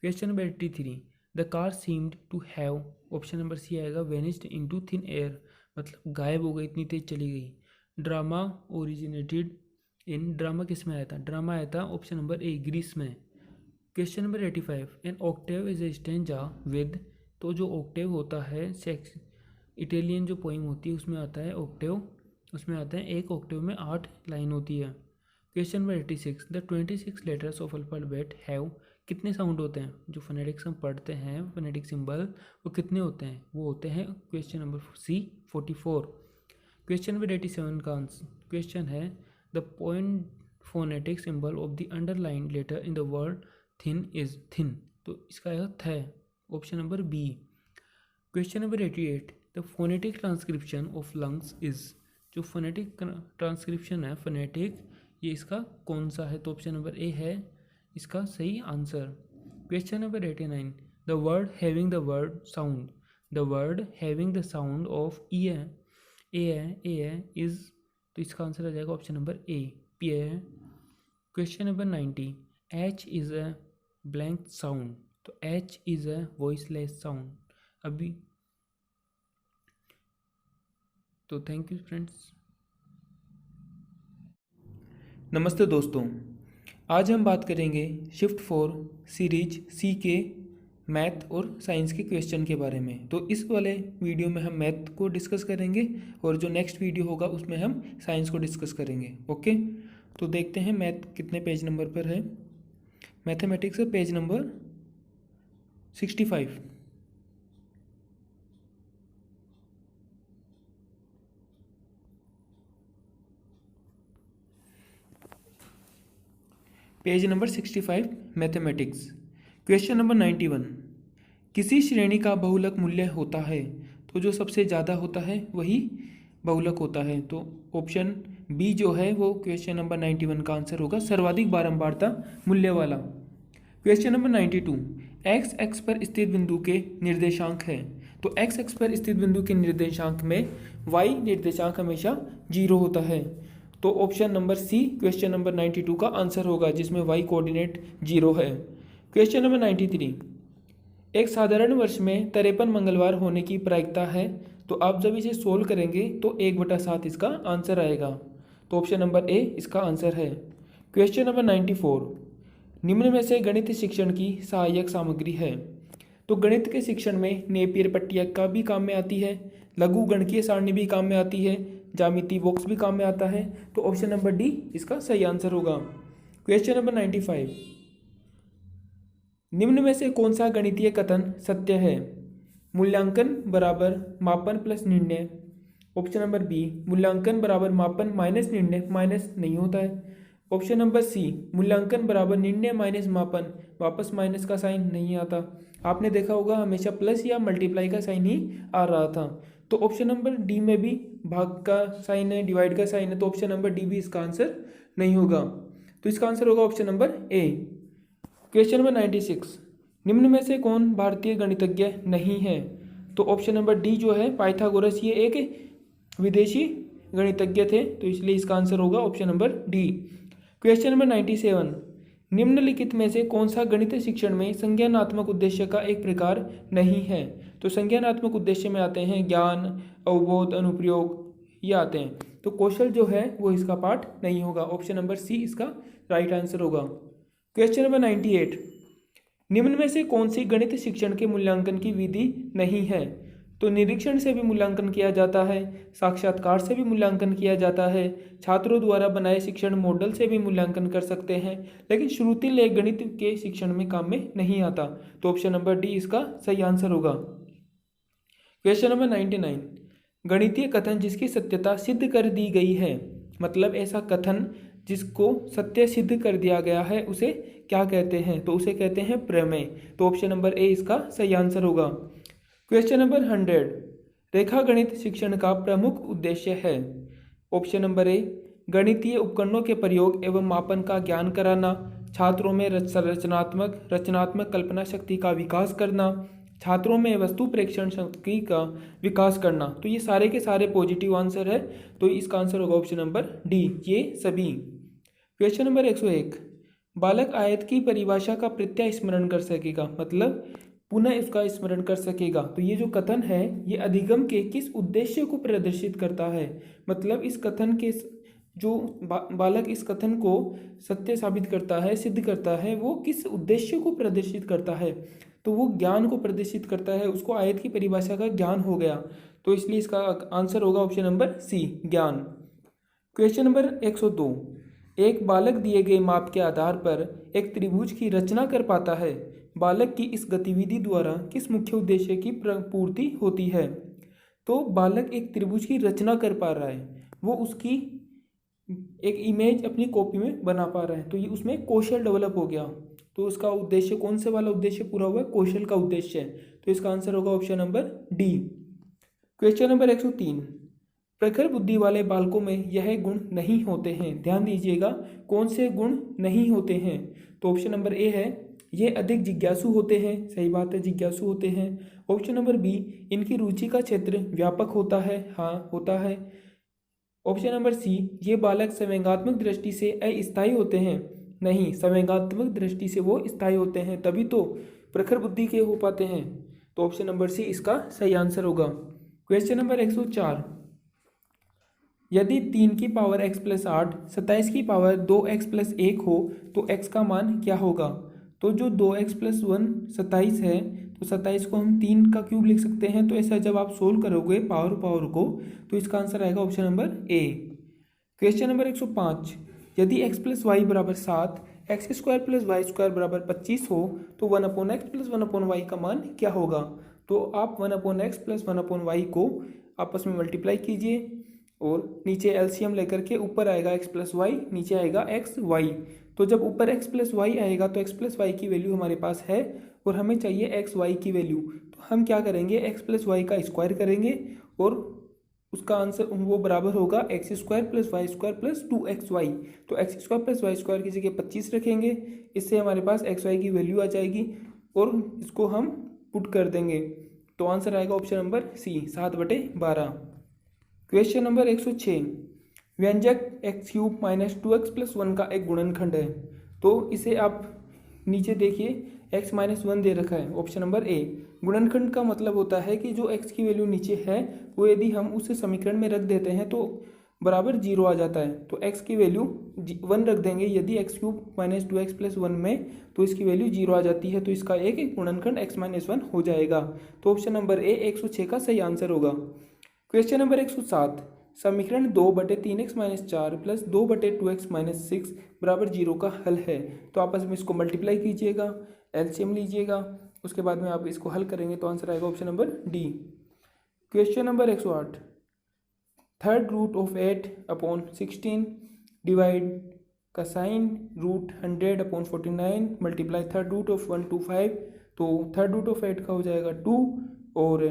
Question number 83, the car seemed to have, option number C आएगा, वेनिस्ड इनटू थिन एयर, मतलब गायब हो गई, इतनी तेज चली गई। ड्रामा ओरिजिनेटेड इन, ड्रामा किस में आया था? ड्रामा आया था ऑप्शन नंबर ए, ग्रीस में। Question number 85, an octave is a stanza with, तो जो ऑक्टेव होता है सेक्स, इटालियन जो पोइम होती है उसमें आता है ऑक्टेव, उसमें आता है एक ऑक्टेव में 8 लाइन होती है। Question number 86, the 26 letters of alphabet have, कितने साउंड होते हैं? जो फोनेटिक्स हम पढ़ते हैं फोनेटिक सिंबल, वो कितने होते हैं? वो होते हैं question number C 44। Question number 87 का आंसर क्वेश्चन है, the point phonetic symbol of the underline letter in the word thin is, thin, तो इसका है थ, option number B. Question number 88, the phonetic transcription of lungs is, जो phonetic transcription है phonetic, ये इसका कौन सा है? तो ऑप्शन नंबर ए है इसका सही answer. Question number 89, the word having the word sound, the word having the sound of E है, ए है इज, तो इसका आंसर आ जाएगा ऑप्शन नंबर ए, पी है। Question number 90, H is a blank sound, तो H is a voiceless sound. अभी तो थैंक यू फ्रेंड्स। नमस्ते दोस्तों, आज हम बात करेंगे शिफ्ट 4 सीरीज सी के मैथ और साइंस के क्वेश्चन के बारे में। तो इस वाले वीडियो में हम मैथ को डिस्कस करेंगे और जो नेक्स्ट वीडियो होगा उसमें हम साइंस को डिस्कस करेंगे। ओके, तो देखते हैं मैथ कितने पेज नंबर पर है। मैथमेटिक्स है page number 65। Page number 65 mathematics. Question number 91, किसी श्रेणी का बहुलक मूल्य होता है, तो जो सबसे ज़्यादा होता है वही बहुलक होता है। तो ऑप्शन बी जो है वो क्वेश्चन नंबर 91 का आंसर होगा, सर्वाधिक बारंबारता मूल्य वाला। क्वेश्चन नंबर 92, एक्स एक्स पर स्थित बिंदु के निर्देशांक है, तो एक्स एक्स पर स्थित बिंदु के निर्देशांक में वाई निर्देशांक हमेशा 0 होता है। तो option number C question number 92 का आंसर होगा, जिसमें वाई कोऑर्डिनेट 0 है। क्वेश्चन नंबर 93, एक साधारण वर्ष में 53 मंगलवार होने की प्रायिकता है, तो आप जब इसे सोल्व करेंगे तो 1/7 इसका आंसर आएगा। तो ऑप्शन नंबर ए इसका आंसर है। क्वेश्चन नंबर 94, निम्न में से गणित शिक्षण की सहायक सामग्री है, तो गणित के शिक्षण में नेपियर पट्टिया का भी काम में आती है, लघु गणकीय सारणी भी काम में आती है, ज्यामिति बॉक्स भी काम में आता है। तो ऑप्शन नंबर डी इसका सही आंसर होगा। क्वेश्चन नंबर 95, निम्न में से कौन सा गणितीय कथन सत्य है? मूल्यांकन बराबर मापन प्लस निर्णय। ऑप्शन नंबर बी, मूल्यांकन बराबर मापन माइनस निर्णय, माइनस नहीं होता है। ऑप्शन नंबर सी, मूल्यांकन बराबर निर्णय माइनस मापन, वापस माइनस का साइन नहीं आता। आपने देखा होगा हमेशा प्लस या मल्टीप्लाई का साइन ही आ रहा था। तो ऑप्शन नंबर डी में भी भाग का साइन है, डिवाइड का साइन है, तो ऑप्शन नंबर डी भी इसका आंसर नहीं होगा। तो इसका आंसर होगा option number A. Question number 96, निम्न में से कौन भारतीय गणितज्ञ नहीं है? तो ऑप्शन नंबर डी जो है पाइथागोरस, ये एक विदेशी गणितज्ञ थे, तो इसलिए इसका आंसर होगा option number D. Question number 97, निम्नलिखित में से कौन सा गणित शिक्षण में संज्ञानात्मक उद्देश्य का एक प्रकार नहीं है? तो संज्ञानात्मक उद्देश्य में आते हैं ज्ञान, अवबोध, अनुप्रयोग, ये आते हैं। तो कौशल जो है वो इसका पार्ट नहीं होगा। ऑप्शन नंबर सी इसका राइट आंसर होगा। क्वेश्चन नंबर 98, निम्न में से कौन सी गणित शिक्षण के मूल्यांकन की विधि नहीं है? तो निरीक्षण से भी मूल्यांकन किया जाता है, साक्षात्कार से भी मूल्यांकन किया जाता है, छात्रों द्वारा बनाए शिक्षण मॉडल से भी मूल्यांकन कर सकते हैं, लेकिन श्रुति लेख गणित के शिक्षण में काम में नहीं आता। तो ऑप्शन नंबर डी इसका सही आंसर होगा। क्वेश्चन नंबर 99, गणितीय कथन जिसकी सत्यता सिद्ध कर दी गई है, मतलब ऐसा कथन जिसको सत्य सिद्ध कर दिया गया है उसे क्या कहते हैं? तो उसे कहते हैं प्रमेय। तो ऑप्शन नंबर ए इसका सही आंसर होगा। क्वेश्चन नंबर 100, रेखा गणित शिक्षण का प्रमुख उद्देश्य है। ऑप्शन नंबर ए, गणितीय उपकरणों के प्रयोग एवं मापन का ज्ञान कराना, छात्रों में रचनात्मक कल्पना शक्ति का विकास करना, छात्रों में वस्तु प्रेक्षण शक्ति का विकास करना। तो ये सारे के सारे पॉजिटिव आंसर है, तो इसका आंसर होगा ऑप्शन नंबर डी, ये सभी। क्वेश्चन नंबर 101, बालक आयत की परिभाषा का प्रत्यय स्मरण कर सकेगा, मतलब पुनः इसका स्मरण कर सकेगा। तो ये जो कथन है ये अधिगम के किस उद्देश्य को प्रदर्शित करता है, मतलब इस कथन के जो बालक इस कथन को सत्य साबित करता है, सिद्ध करता है, वो किस उद्देश्य को प्रदर्शित करता है, तो वो ज्ञान को प्रदर्शित करता है, उसको आयत की परिभाषा का ज्ञान हो गया। तो इसलिए इसका आंसर होगा ऑप्शन नंबर सी, ज्ञान। क्वेश्चन नंबर 102, एक बालक दिए गए माप के आधार पर एक त्रिभुज की रचना कर पाता है। बालक की इस गतिविधि द्वारा किस मुख्य उद्देश्य की पूर्ति होती है। तो बालक एक त्रिभुज की रचना कर पा रहा है, वो उसकी एक इमेज अपनी कॉपी में बना पा रहा है, तो ये उसमें कौशल डेवलप हो गया। तो उसका उद्देश्य कौन से वाला उद्देश्य पूरा हुआ है, कौशल का उद्देश्य है। तो इसका आंसर होगा option number D. Question number 103, प्रखर बुद्धि वाले बालकों में यह गुण नहीं होते हैं। ध्यान दीजिएगा, कौन से गुण नहीं होते हैं। तो ऑप्शन नंबर ए है, ये अधिक जिज्ञासु होते हैं। सही बात है, जिज्ञासु होते हैं। ऑप्शन नंबर बी, इनकी रुचि का क्षेत्र व्यापक होता है। हाँ, होता है। ऑप्शन नंबर सी, ये बालक संवेगात्मक दृष्टि से अस्थायी होते हैं। नहीं, संवेगात्मक दृष्टि से वो स्थायी होते हैं, तभी तो प्रखर बुद्धि के हो पाते हैं। तो ऑप्शन नंबर सी इसका सही आंसर होगा। क्वेश्चन नंबर 104, यदि 3 की पावर x प्लस 8 27 की पावर 2x प्लस 1 हो तो x का मान क्या होगा। तो जो 2x प्लस 1 27 है, तो 27 को हम 3 का क्यूब लिख सकते हैं। तो ऐसा जब आप सोल्व करोगे पावर को, तो इसका आंसर आएगा option number A. Question number 105, यदि x प्लस वाई बराबर 7, X square plus Y square बराबर 25 हो तो 1/x प्लस 1/y का मान क्या होगा। तो आप 1/x प्लस 1/y को आपस में मल्टीप्लाई कीजिए और नीचे एलसीएम लेकर के ऊपर आएगा x प्लस वाई, नीचे आएगा एक्स वाई। तो जब ऊपर x प्लस वाई आएगा तो x प्लस वाई की वैल्यू हमारे पास है और हमें चाहिए एक्स वाई की वैल्यू। तो हम क्या करेंगे, x प्लस वाई का स्क्वायर करेंगे और उसका आंसर वो बराबर होगा X square plus Y square plus 2xy। तो X square plus Y square की जगह 25 रखेंगे, इससे हमारे पास एक्स वाई की वैल्यू आ जाएगी और इसको हम पुट कर देंगे। तो आंसर आएगा option number C, 7/12। Question number 106, व्यंजक x³ माइनस 2x प्लस 1 का एक गुणनखंड है। तो इसे आप नीचे देखिए, x माइनस 1 दे रखा है, ऑप्शन नंबर ए। गुणनखंड का मतलब होता है कि जो x की वैल्यू नीचे है वो यदि हम उसे समीकरण में रख देते हैं तो बराबर 0 आ जाता है। तो x की वैल्यू 1 रख देंगे यदि x³ माइनस 2x प्लस 1 में, तो इसकी वैल्यू 0 आ जाती है। तो इसका एक गुणनखंड x माइनस 1 हो जाएगा। तो ऑप्शन नंबर ए 106 का सही आंसर होगा। क्वेश्चन नंबर 107, समीकरण 2/3x minus 4 plus 2/2x minus 6 बराबर 0 का हल है। तो आपस में इसको मल्टीप्लाई कीजिएगा, एलसीएम लीजिएगा, उसके बाद में आप इसको हल करेंगे तो आंसर आएगा option number D. Question number 108, third root of 8/16 divide का sine root 100/49 multiply third root of 125। तो थर्ड रूट ऑफ 8 का हो जाएगा 2 और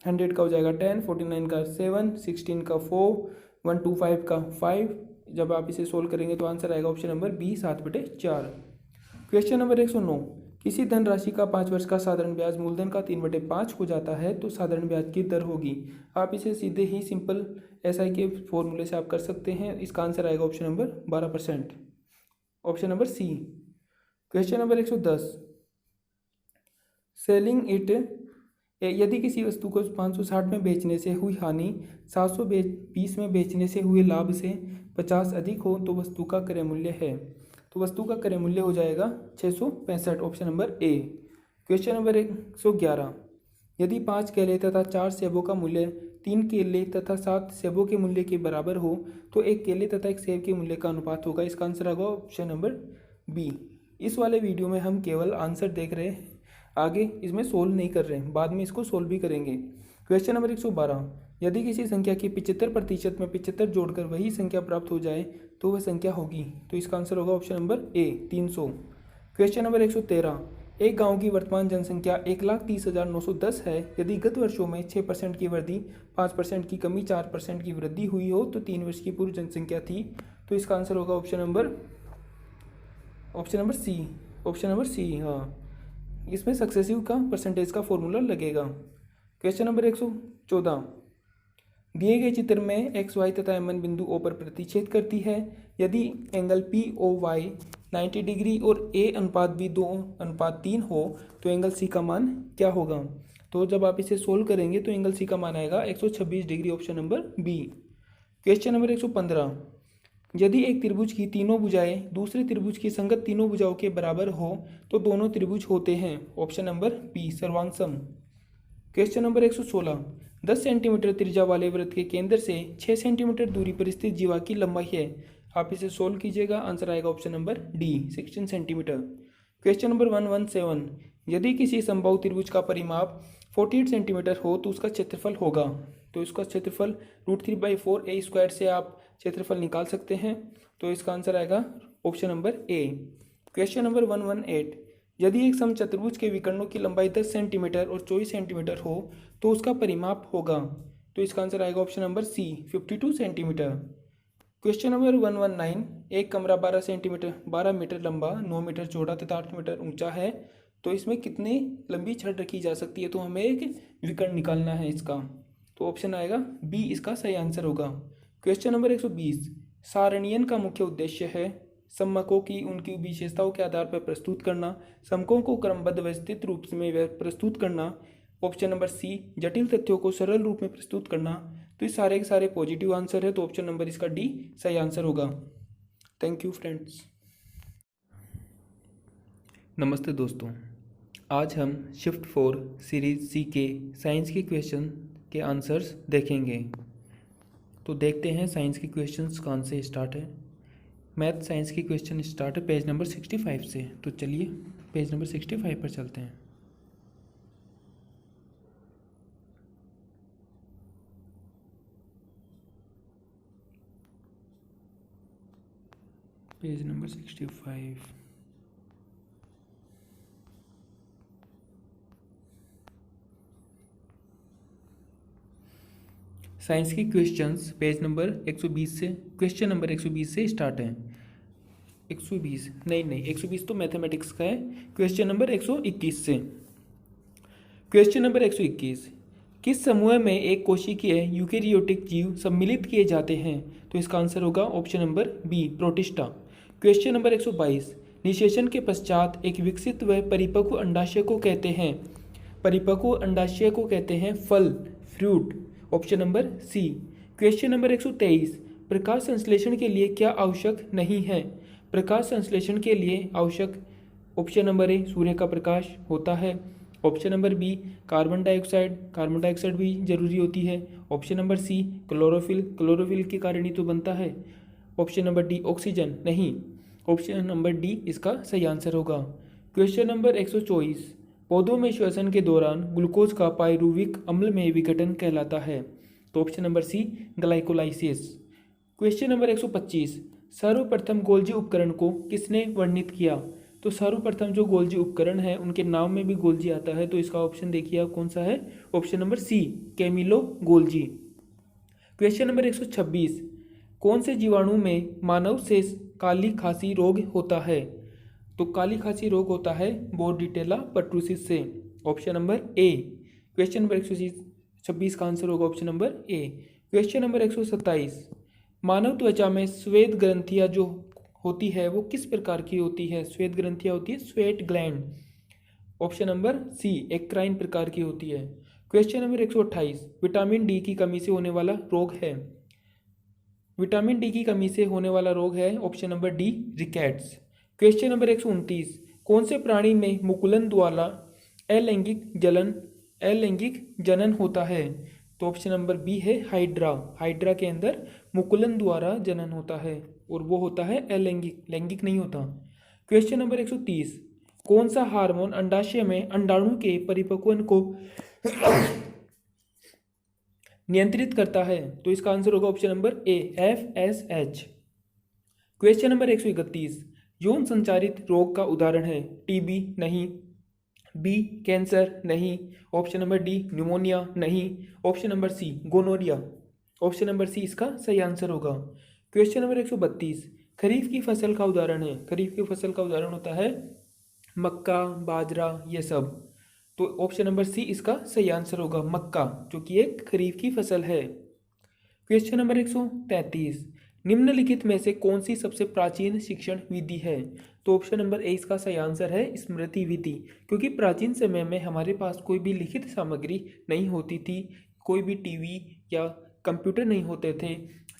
100 का हो जाएगा 10, 49 का 7, 16 का 4, 125 का 5। जब आप इसे सोल्व करेंगे तो आंसर आएगा option number B, 7/4। Question number 109, किसी धनराशि का 5 वर्ष का साधारण ब्याज मूलधन का 3/5 हो जाता है तो साधारण ब्याज की दर होगी। आप इसे सीधे ही सिंपल एसआई के फॉर्मूले से आप कर सकते हैं। इसका आंसर आएगा option number 12%, option number C. Question number 110, selling it, यदि किसी वस्तु को 560 में बेचने से हुई हानि 720 में बेचने से हुए लाभ से 50 अधिक हो तो वस्तु का क्रय मूल्य है। तो वस्तु का क्रय मूल्य हो जाएगा 665, option number A. Question number 111, यदि 5 केले तथा 4 सेबों का मूल्य 3 केले तथा 7 सेबों के मूल्य के बराबर हो तो 1 केले तथा 1 सेब के मूल्य का अनुपात होगा। इसका आंसर होगा ऑप्शन नंबर बी। इस वाले वीडियो में हम केवल आंसर देख रहे हैं, आगे इसमें सोल्व नहीं कर रहे हैं, बाद में इसको सोल्व भी करेंगे। क्वेश्चन नंबर 112, यदि किसी संख्या की 75% में 75 जोड़कर वही संख्या प्राप्त हो जाए तो वह संख्या होगी। तो इसका आंसर होगा ऑप्शन नंबर ए, 300। क्वेश्चन नंबर 113, एक गांव की वर्तमान जनसंख्या 1,30,910 है। यदि गत वर्षों में 6% की वृद्धि, 5% की कमी, 4% की वृद्धि हुई हो तो 3 वर्ष की पूर्व जनसंख्या थी। तो इसका आंसर होगा option number C, option number C. हाँ, इसमें सक्सेसिव का परसेंटेज का फॉर्मूला लगेगा। क्वेश्चन नंबर 114, दिए गए चित्र में एक्स वाई तथा एम एन बिंदु ओ पर प्रतिच्छेद करती है। यदि angle P O Y 90 degree और ए अनुपात बी 2:3 हो तो एंगल सी का मान क्या होगा। तो जब आप इसे सोल्व करेंगे तो एंगल सी का मान आएगा 126 degree, option number B. Question number 115, यदि एक त्रिभुज की तीनों भुजाएं दूसरे त्रिभुज की संगत तीनों भुजाओं के बराबर हो तो दोनों त्रिभुज होते हैं, ऑप्शन नंबर बी सर्वांग। क्वेश्चन नंबर 116, 10 सेंटीमीटर त्रिज्या वाले वृत्त के केंद्र से 6 सेंटीमीटर दूरी पर स्थित जीवा की लंबाई है। आप इसे सोल्व कीजिएगा, आंसर आएगा option number D 16 centimetre. Question number 117, यदि किसी समबाहु त्रिभुज का परिमाप 48 सेंटीमीटर हो तो उसका क्षेत्रफल होगा। तो इसका क्षेत्रफल √3/4a² से आप क्षेत्रफल निकाल सकते हैं। तो इसका आंसर आएगा option number A. Question number 118, यदि एक समचतुर्भुज के विकर्णों की लंबाई 10 सेंटीमीटर और 24 सेंटीमीटर हो तो उसका परिमाप होगा। तो इसका आंसर आएगा option number C 52 centimetre. Question number 119, एक कमरा 12 मीटर लंबा, 9 मीटर चौड़ा तथा 8 मीटर ऊंचा है, तो इसमें कितनी लंबी छड़ रखी जा सकती है। तो हमें एक विकर्ण निकालना है इसका, तो ऑप्शन आएगा बी इसका सही आंसर होगा। क्वेश्चन नंबर 120, सारणियन का मुख्य उद्देश्य है समकों की उनकी विशेषताओं के आधार पर प्रस्तुत करना, समकों को क्रमबद्ध व्यवस्थित रूप में प्रस्तुत करना, ऑप्शन नंबर सी जटिल तथ्यों को सरल रूप में प्रस्तुत करना। तो ये सारे के सारे पॉजिटिव आंसर है, तो ऑप्शन नंबर इसका डी सही आंसर होगा। Thank you friends. नमस्ते दोस्तों, आज हम शिफ्ट 4 सीरीज सी के साइंस के क्वेश्चन के आंसर्स देखेंगे। तो देखते हैं साइंस के क्वेश्चंस कौन से स्टार्ट है। मैथ साइंस के क्वेश्चन स्टार्ट है पेज नंबर 65 से। तो चलिए पेज नंबर 65 पर चलते हैं। Page number 65। साइंस के क्वेश्चंस पेज नंबर 120 से, क्वेश्चन नंबर 120 से स्टार्ट है। 120 नहीं 120 तो मैथमेटिक्स का है। क्वेश्चन नंबर 121 से। क्वेश्चन नंबर 121, किस समूह में एक कोशिकीय यूकेरियोटिक जीव सम्मिलित किए जाते हैं। तो इसका आंसर होगा option number B protista. Question number 122, निषेचन के पश्चात एक विकसित व परिपक्व अंडाशय को कहते हैं। परिपक्व अंडाशय को कहते हैं फल, fruit, option number C. Question number 123, प्रकाश संश्लेषण के लिए क्या आवश्यक नहीं है। प्रकाश संश्लेषण के लिए आवश्यक ऑप्शन नंबर ए सूर्य का प्रकाश होता है, option number B carbon dioxide भी जरूरी होती है, ऑप्शन नंबर सी क्लोरोफिल के कारण ही तो बनता है, ऑप्शन नंबर डी ऑक्सीजन नहीं, ऑप्शन नंबर डी इसका सही आंसर होगा। क्वेश्चन नंबर 124, पौधों में श्वसन के दौरान ग्लूकोज का पायरुविक अम्ल में विघटन कहलाता है। तो option number C glycolysis. Question number 125, सर्वप्रथम गोल्जी उपकरण को किसने वर्णित किया। तो सर्वप्रथम जो गोल्जी उपकरण है उनके नाम में भी गोल्जी आता है, तो इसका ऑप्शन देखिए आप कौन सा है, option number C Camillo Golgi. Question number 126, कौन से जीवाणु में मानव से काली खांसी रोग होता है। तो काली खांसी रोग होता है बोर्डिटेला पर्टुसिस से, option number A. Question number 126 का आंसर होगा option number A. Question number 127, मानव त्वचा में श्वेत ग्रंथियां जो होती है वो किस प्रकार की होती है। श्वेत ग्रंथियां होती है sweat gland, option number C eccrine प्रकार की होती है। क्वेश्चन नंबर 128, विटामिन डी की कमी से होने वाला रोग है। विटामिन डी की कमी से होने वाला रोग है option number D rickets. Question number 129, कौन से प्राणी में मुकुलन द्वारा अलैंगिक जनन होता है। तो ऑप्शन नंबर बी है हाइड्रा। हाइड्रा के अंदर मुकुलन द्वारा जनन होता है और वो होता है अलैंगिक, लैंगिक नहीं होता। क्वेश्चन नंबर 130, कौन सा हार्मोन अंडाशय में अंडाणु के परिपक्वन को नियंत्रित करता है। तो इसका आंसर होगा option number A FSH। Question number 131, यौन संचारित रोग का उदाहरण है। टीबी नहीं, बी कैंसर नहीं, ऑप्शन नंबर डी न्यूमोनिया नहीं, option number C gonorrhoea, option number C इसका सही आंसर होगा। क्वेश्चन नंबर 132, खरीफ की फसल का उदाहरण है। खरीफ की फसल का उदाहरण होता है मक्का, बाजरा, ये सब। तो ऑप्शन नंबर सी इसका सही आंसर होगा मक्का, जो कि एक खरीफ की फसल है। क्वेश्चन नंबर 133, निम्नलिखित में से कौन सी सबसे प्राचीन शिक्षण विधि है? तो ऑप्शन नंबर ए इसका सही आंसर है स्मृति विधि, क्योंकि प्राचीन समय में हमारे पास कोई भी लिखित सामग्री नहीं होती थी, कोई भी टीवी या कंप्यूटर नहीं होते थे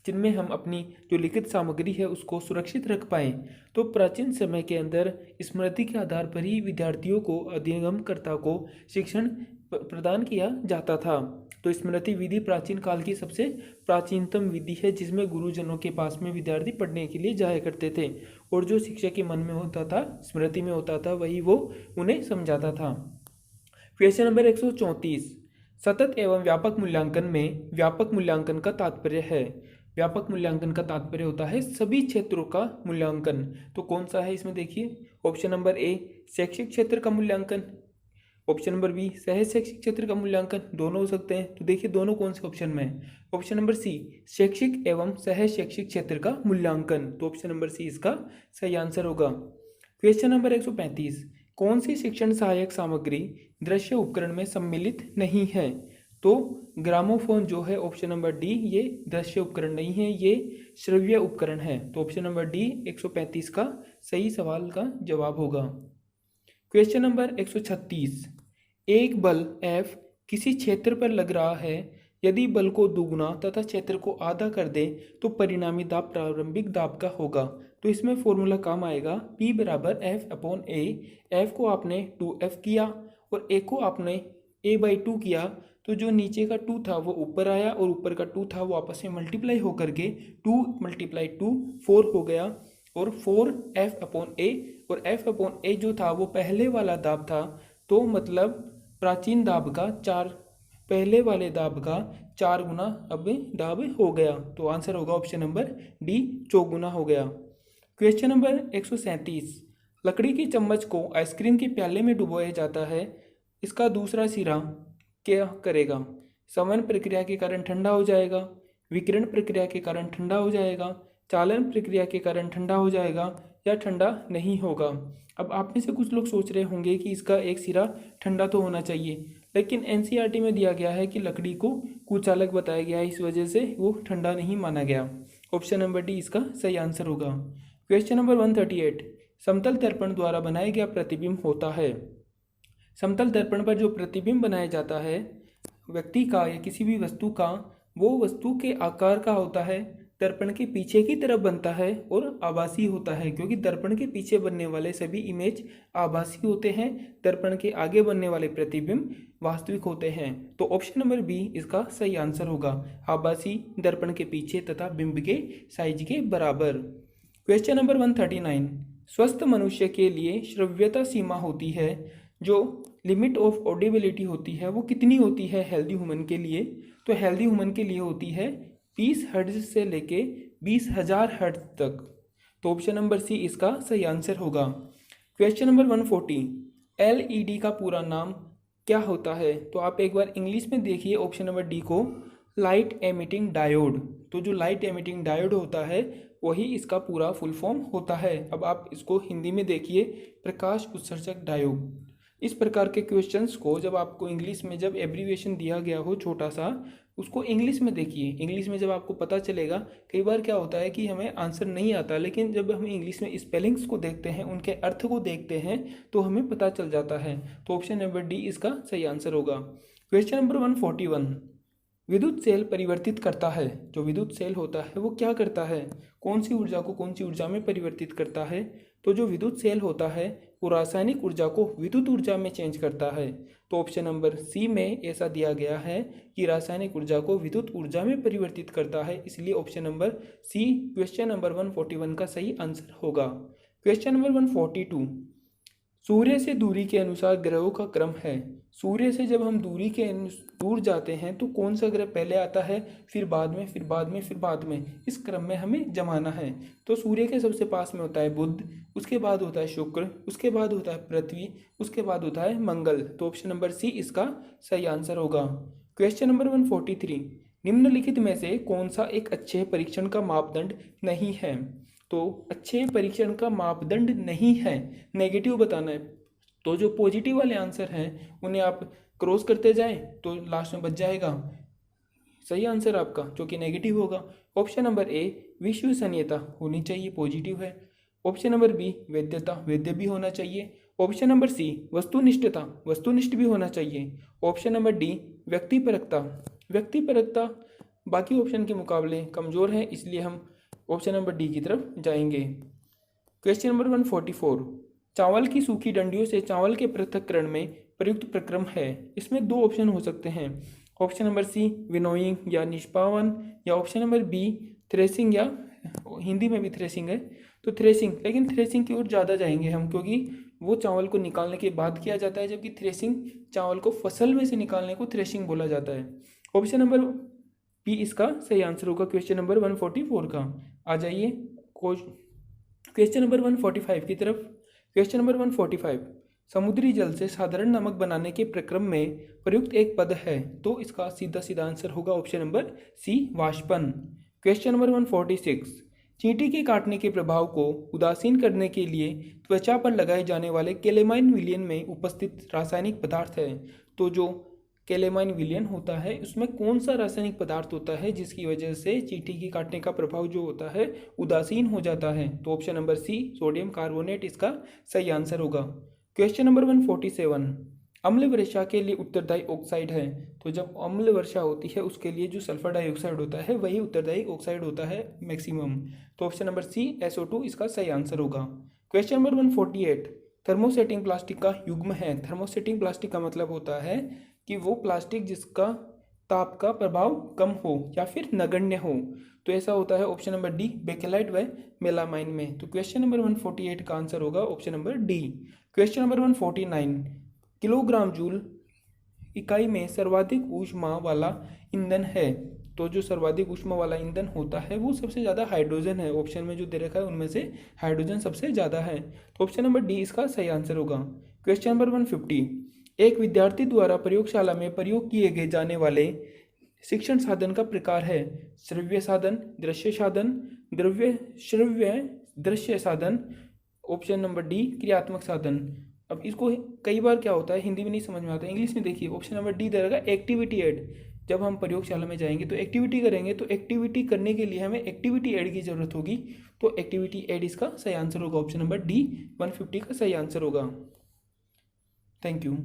जिनमें हम अपनी जो लिखित सामग्री है उसको सुरक्षित रख पाएँ। तो प्राचीन समय के अंदर स्मृति के आधार पर ही विद्यार्थियों को, अधिगमकर्ता को शिक्षण प्रदान किया जाता था। तो स्मृति विधि प्राचीन काल की सबसे प्राचीनतम विधि है, जिसमें गुरुजनों के पास में विद्यार्थी पढ़ने के लिए जाया करते थे और जो शिक्षक के मन में होता था, स्मृति में होता था, वही वो उन्हें समझाता था। क्वेश्चन नंबर 134, सतत एवं व्यापक मूल्यांकन में व्यापक मूल्यांकन का तात्पर्य है। व्यापक मूल्यांकन का तात्पर्य होता है सभी क्षेत्रों का मूल्यांकन। तो कौन सा है इसमें देखिए, ऑप्शन नंबर ए शैक्षिक क्षेत्र का मूल्यांकन, ऑप्शन नंबर बी सह शैक्षिक क्षेत्र का मूल्यांकन, दोनों हो सकते हैं। तो देखिए दोनों कौन से ऑप्शन में है। ऑप्शन नंबर सी शैक्षिक एवं सह शैक्षिक क्षेत्र का मूल्यांकन, तो ऑप्शन नंबर सी इसका सही आंसर होगा। क्वेश्चन नंबर 135, कौन सी शिक्षण सहायक सामग्री दृश्य उपकरण में सम्मिलित नहीं है? तो ग्रामोफोन जो है ऑप्शन नंबर डी, ये दृश्य उपकरण नहीं है, ये श्रव्य उपकरण है। तो ऑप्शन नंबर डी 135 का सही सवाल का जवाब होगा। क्वेश्चन नंबर 136, एक बल F किसी क्षेत्र पर लग रहा है, यदि बल को दुगुना तथा क्षेत्र को आधा कर दे तो परिणामी दाब प्रारंभिक दाब का होगा। तो इसमें फॉर्मूला काम आएगा P बराबर F/A। F को आपने 2F किया और A को आपने A/2 किया, तो जो नीचे का 2 था वो ऊपर आया और ऊपर का 2 था वो आपस में मल्टीप्लाई होकर के 2 × 2 4 हो गया, और 4F/A, और F/A जो था वो पहले वाला दाब था, तो मतलब प्राचीन दाब का 4, पहले वाले दाब का 4 गुना अब दाब हो गया। तो आंसर होगा ऑप्शन नंबर डी, चौगुना हो गया। क्वेश्चन नंबर 137, लकड़ी की चम्मच को आइसक्रीम के प्याले में डुबोया जाता है, इसका दूसरा सिरा क्या करेगा? समन प्रक्रिया के कारण ठंडा हो जाएगा, विकिरण प्रक्रिया के कारण ठंडा हो जाएगा, चालन प्रक्रिया के कारण ठंडा हो जाएगा, या ठंडा नहीं होगा। अब आप में से कुछ लोग सोच रहे होंगे कि इसका एक सिरा ठंडा तो होना चाहिए, लेकिन एनसीईआरटी में दिया गया है कि लकड़ी को कुचालक बताया गया है, इस वजह से वो ठंडा नहीं माना गया। ऑप्शन नंबर डी इसका सही आंसर होगा। क्वेश्चन नंबर 138, समतल दर्पण द्वारा बनाया गया प्रतिबिंब होता है। समतल दर्पण पर जो प्रतिबिंब बनाया जाता है व्यक्ति का या किसी भी वस्तु का, वो वस्तु के आकार का होता है, दर्पण के पीछे की तरफ बनता है और आभासी होता है, क्योंकि दर्पण के पीछे बनने वाले सभी इमेज आभासी होते हैं, दर्पण के आगे बनने वाले प्रतिबिंब वास्तविक होते हैं। तो ऑप्शन नंबर बी इसका सही आंसर होगा, आभासी, दर्पण के पीछे तथा बिंब के साइज के बराबर। क्वेश्चन नंबर 139, स्वस्थ मनुष्य के लिए श्रव्यता सीमा होती है, जो लिमिट ऑफ ऑडिबिलिटी होती है, वो कितनी होती है हेल्दी ह्यूमन के लिए? तो हेल्दी ह्यूमन के लिए होती है 20 हर्ट्ज से लेके 20,000 हर्ट्ज तक। तो ऑप्शन नंबर सी इसका सही आंसर होगा। क्वेश्चन नंबर 140, एलईडी का पूरा नाम क्या होता है? तो आप एक बार इंग्लिश में देखिए ऑप्शन नंबर डी को, लाइट एमिटिंग डायोड। तो जो लाइट एमिटिंग डायोड होता है वही इसका पूरा फुल फॉर्म होता है। अब आप इसको हिंदी में देखिए, प्रकाश उत्सर्जक डायोड। इस प्रकार के क्वेश्चंस को जब आपको इंग्लिश में जब एब्रीविएशन दिया गया हो छोटा सा, उसको इंग्लिश में देखिए। इंग्लिश में जब आपको पता चलेगा, कई बार क्या होता है कि हमें आंसर नहीं आता, लेकिन जब हम इंग्लिश में स्पेलिंग्स को देखते हैं, उनके अर्थ को देखते हैं, तो हमें पता चल जाता है। तो ऑप्शन नंबर डी इसका सही आंसर होगा। क्वेश्चन नंबर 141, विद्युत सेल परिवर्तित करता है। जो विद्युत सेल होता है वो क्या करता है? कौन सी ऊर्जा को कौन सी ऊर्जा में परिवर्तित करता है? तो जो विद्युत सेल होता है वो रासायनिक ऊर्जा को विद्युत ऊर्जा में चेंज करता है। तो ऑप्शन नंबर सी में ऐसा दिया गया है कि रासायनिक ऊर्जा को विद्युत ऊर्जा में परिवर्तित करता है, इसलिए option number C question number 141 का सही आंसर होगा। क्वेश्चन नंबर 142, सूर्य से दूरी के अनुसार ग्रहों का क्रम है। सूर्य से जब हम दूर जाते हैं तो कौन सा ग्रह पहले आता है, फिर बाद में, फिर बाद में, फिर बाद में, इस क्रम में हमें जमाना है। तो सूर्य के सबसे पास में होता है बुध, उसके बाद होता है शुक्र, उसके बाद होता है पृथ्वी, उसके बाद होता है मंगल। तो ऑप्शन नंबर सी इसका सही आंसर होगा। क्वेश्चन नंबर 143, निम्नलिखित में से कौन सा एक अच्छे परीक्षण का मापदंड नहीं है? तो अच्छे परीक्षण का मापदंड नहीं है, नेगेटिव बताना है। तो जो पॉजिटिव वाले आंसर हैं उन्हें आप क्रॉस करते जाएं तो लास्ट में बच जाएगा सही आंसर आपका, जो कि नेगेटिव होगा। ऑप्शन नंबर ए विश्वसनीयता होनी चाहिए, पॉजिटिव है। ऑप्शन नंबर बी वैधता, वैध भी होना चाहिए। ऑप्शन नंबर सी वस्तुनिष्ठता, वस्तुनिष्ठ भी होना चाहिए। ऑप्शन नंबर डी व्यक्तिपरकता, व्यक्तिपरकता बाकी ऑप्शन के मुकाबले कमज़ोर है, इसलिए हम ऑप्शन नंबर डी की तरफ जाएंगे। क्वेश्चन नंबर 144, चावल की सूखी डंडियों से चावल के पृथक्करण में प्रयुक्त प्रक्रम है। इसमें दो ऑप्शन हो सकते हैं। ऑप्शन नंबर सी विनोइंग या निष्पावन, या ऑप्शन नंबर बी थ्रेसिंग, या हिंदी में भी थ्रेसिंग है तो थ्रेसिंग, लेकिन थ्रेसिंग की ओर ज़्यादा जाएंगे हम, क्योंकि वो चावल को निकालने के बाद किया जाता है, जबकि थ्रेसिंग चावल को फसल में से निकालने को थ्रेसिंग बोला जाता है। ऑप्शन नंबर बी इसका सही आंसर होगा क्वेश्चन नंबर 144 का। आ जाइए क्वेश्चन नंबर 145 की तरफ। क्वेश्चन नंबर 145, समुद्री जल से साधारण नमक बनाने के प्रक्रम में प्रयुक्त एक पद है, तो इसका सीधा सीधा आंसर होगा ऑप्शन नंबर सी वाष्पन। क्वेश्चन नंबर 146, चींटी के काटने के प्रभाव को उदासीन करने के लिए त्वचा पर लगाए जाने वाले केलेमाइन विलयन में उपस्थित रासायनिक पदार्थ है। तो जो केलेमाइन विलयन होता है उसमें कौन सा रासायनिक पदार्थ होता है जिसकी वजह से चींटी की काटने का प्रभाव जो होता है उदासीन हो जाता है? तो option number C sodium carbonate इसका सही आंसर होगा। क्वेश्चन नंबर 147, अम्ल वर्षा के लिए उत्तरदायी ऑक्साइड है। तो जब अम्ल वर्षा होती है उसके लिए जो सल्फर डाइऑक्साइड होता है वही उत्तरदायी ऑक्साइड होता है मैक्सिमम। तो ऑप्शन नंबर सी SO2 इसका सही आंसर होगा। क्वेश्चन नंबर 148, थर्मोसेटिंग प्लास्टिक का युग्म है। थर्मोसेटिंग प्लास्टिक का मतलब होता है कि वो प्लास्टिक जिसका ताप का प्रभाव कम हो या फिर नगण्य हो। तो ऐसा होता है ऑप्शन नंबर डी बेकेलाइट व मेलामाइन में। तो क्वेश्चन नंबर 148 का आंसर होगा option number D. Question number 149, kilogram joule इकाई में सर्वाधिक ऊष्मा वाला ईंधन है। तो जो सर्वाधिक ऊष्मा वाला ईंधन होता है वो सबसे ज़्यादा हाइड्रोजन है। ऑप्शन में जो दे रखा है उनमें से हाइड्रोजन सबसे ज़्यादा है। तो ऑप्शन नंबर डी इसका सही आंसर होगा। क्वेश्चन नंबर 150, एक विद्यार्थी द्वारा प्रयोगशाला में प्रयोग किए गए जाने वाले शिक्षण साधन का प्रकार है। श्रव्य साधन, दृश्य साधन, श्रव्य दृश्य साधन। ऑप्शन नंबर डी क्रियात्मक साधन। अब इसको कई बार क्या होता है हिंदी में नहीं समझ में आता है, इंग्लिश में देखिए ऑप्शन नंबर डी दे रखा एक्टिविटी एड। जब हम प्रयोगशाला में जाएंगे तो एक्टिविटी करेंगे, तो एक्टिविटी करने के लिए हमें एक्टिविटी एड की जरूरत होगी। तो एक्टिविटी एड इसका सही आंसर होगा। ऑप्शन नंबर डी 150 का सही आंसर होगा। Thank you.